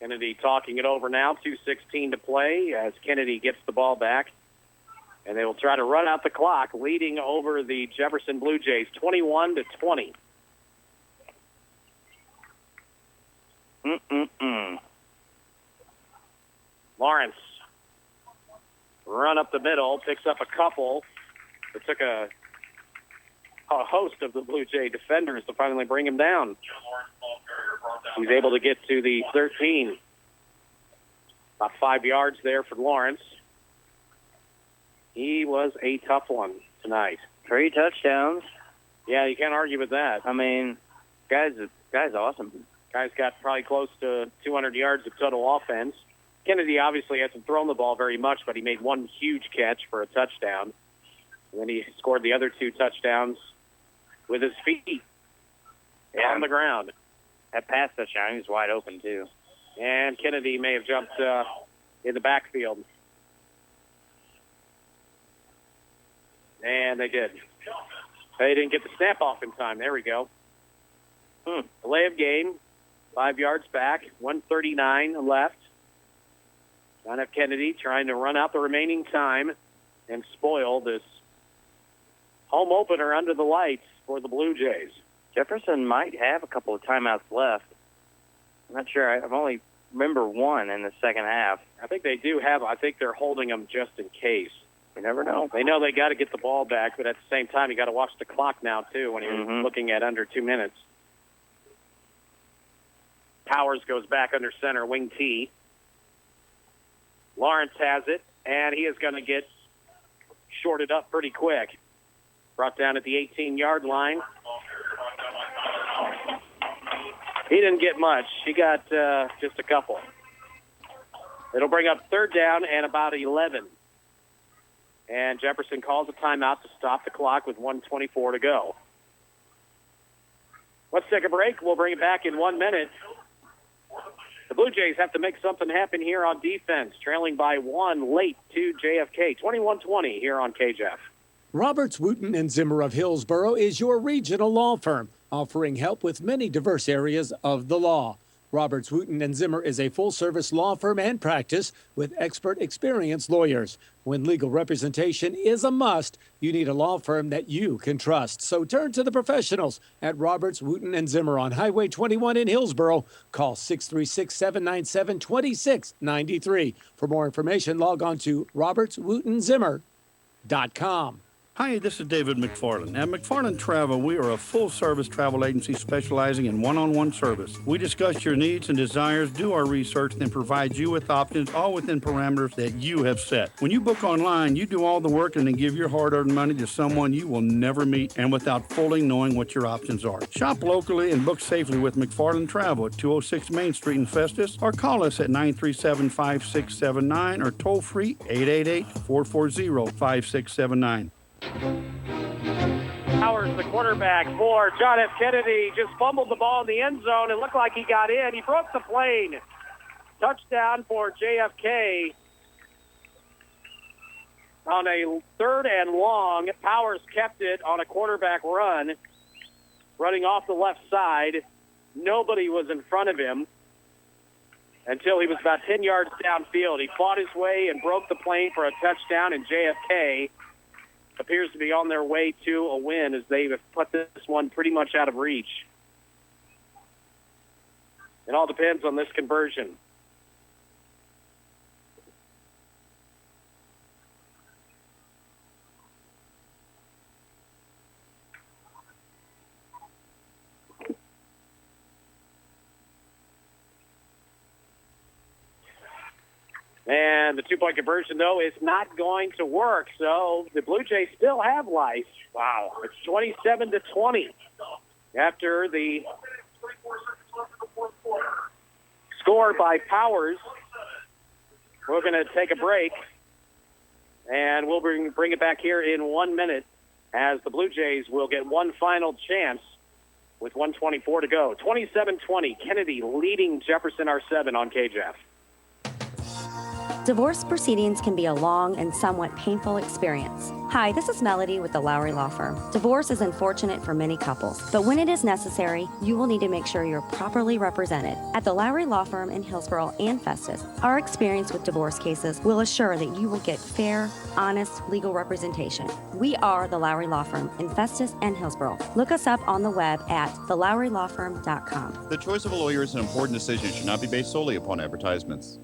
Kennedy talking it over now, 2:16 to play as Kennedy gets the ball back. And they will try to run out the clock, leading over the Jefferson Blue Jays, 21-20. Lawrence, run up the middle, picks up a couple. It took a host of the Blue Jay defenders to finally bring him down. He's able to get to the 13. About 5 yards there for Lawrence. He was a tough one tonight. 3 touchdowns. Yeah, you can't argue with that. I mean, guy's awesome. Guy's got probably close to 200 yards of total offense. Kennedy obviously hasn't thrown the ball very much, but he made one huge catch for a touchdown. And then he scored the other 2 touchdowns with his feet on the ground. That pass touchdown, he was wide open, too. And Kennedy may have jumped in the backfield. And they did. They didn't get the snap off in time. There we go. Delay of game, 5 yards back, 1:39 left. John F. Kennedy trying to run out the remaining time and spoil this home opener under the lights for the Blue Jays. Jefferson might have a couple of timeouts left. I'm not sure. I've only remember one in the second half. I think they do have. I think they're holding them just in case. You never know. They know they got to get the ball back, but at the same time, you got to watch the clock now, too, when you're looking at under 2 minutes. Powers goes back under center, wing T. Lawrence has it, and he is going to get shorted up pretty quick. Brought down at the 18-yard line. He didn't get much. He got just a couple. It'll bring up 3rd down and about 11. And Jefferson calls a timeout to stop the clock with 1:24 to go. Let's take a break. We'll bring it back in 1 minute. The Blue Jays have to make something happen here on defense, trailing by 1 late to JFK. 21-20 here on KJF. Roberts, Wooten, and Zimmer of Hillsboro is your regional law firm, offering help with many diverse areas of the law. Roberts, Wooten, and Zimmer is a full-service law firm and practice with expert, experienced lawyers. When legal representation is a must, you need a law firm that you can trust. So turn to the professionals at Roberts, Wooten, and Zimmer on Highway 21 in Hillsboro. Call 636-797-2693. For more information, log on to robertswootenzimmer.com. Hi, this is David McFarland. At McFarland Travel, we are a full-service travel agency specializing in one-on-one service. We discuss your needs and desires, do our research, and provide you with options, all within parameters that you have set. When you book online, you do all the work and then give your hard-earned money to someone you will never meet and without fully knowing what your options are. Shop locally and book safely with McFarland Travel at 206 Main Street in Festus, or call us at 937-5679 or toll-free 888-440-5679. Powers, the quarterback for John F. Kennedy, just fumbled the ball in the end zone. It looked like he got in. He broke the plane. Touchdown for JFK. On a 3rd and long, Powers kept it on a quarterback run, running off the left side. Nobody was in front of him until he was about 10 yards downfield. He fought his way and broke the plane for a touchdown, and JFK appears to be on their way to a win as they have put this one pretty much out of reach. It all depends on this conversion. And the 2-point conversion, though, is not going to work. So the Blue Jays still have life. Wow. It's 27-20 after the score by Powers. We're going to take a break, and we'll bring it back here in 1 minute as the Blue Jays will get one final chance with 1:24 to go. 27-20, Kennedy leading Jefferson R7 on KJF. Divorce proceedings can be a long and somewhat painful experience. Hi, this is Melody with the Lowry Law Firm. Divorce is unfortunate for many couples, but when it is necessary, you will need to make sure you're properly represented. At the Lowry Law Firm in Hillsboro and Festus, our experience with divorce cases will assure that you will get fair, honest legal representation. We are the Lowry Law Firm in Festus and Hillsboro. Look us up on the web at thelowrylawfirm.com. The choice of a lawyer is an important decision. It should not be based solely upon advertisements.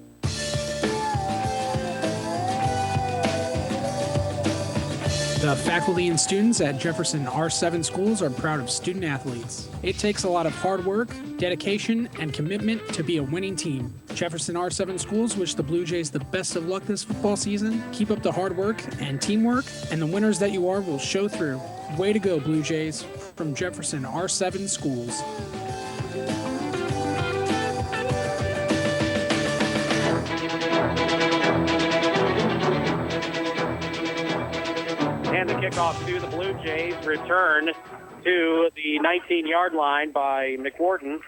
The faculty and students at Jefferson R7 schools are proud of student athletes. It takes a lot of hard work, dedication, and commitment to be a winning team. Jefferson R7 schools wish the Blue Jays the best of luck this football season. Keep up the hard work and teamwork, and the winners that you are will show through. Way to go, Blue Jays, from Jefferson R7 schools. And the kickoff to the Blue Jays return to the 19-yard line by McWhorter,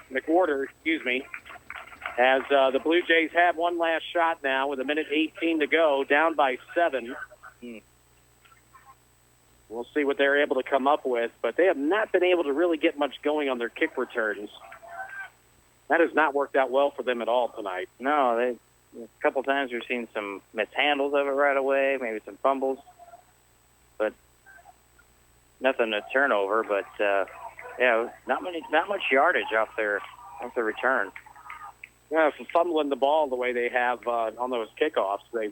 as the Blue Jays have one last shot now with 1:18 to go, down by 7. We'll see what they're able to come up with, but they have not been able to really get much going on their kick returns. That has not worked out well for them at all tonight. No, a couple times we've seen some mishandles of it right away, maybe some fumbles, but nothing to turnover. But not much yardage off their return. Yeah, for fumbling the ball the way they have on those kickoffs, they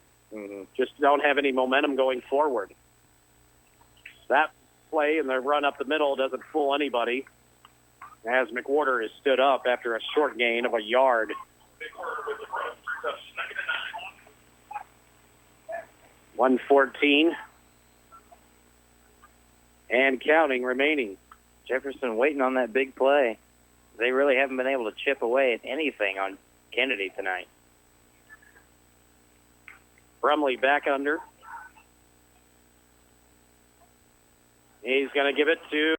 just don't have any momentum going forward. That play and the run up the middle doesn't fool anybody, as McWhorter is stood up after a short gain of a yard. 1:14 and counting remaining. Jefferson waiting on that big play. They really haven't been able to chip away at anything on Kennedy tonight. Brumley back under. He's going to give it to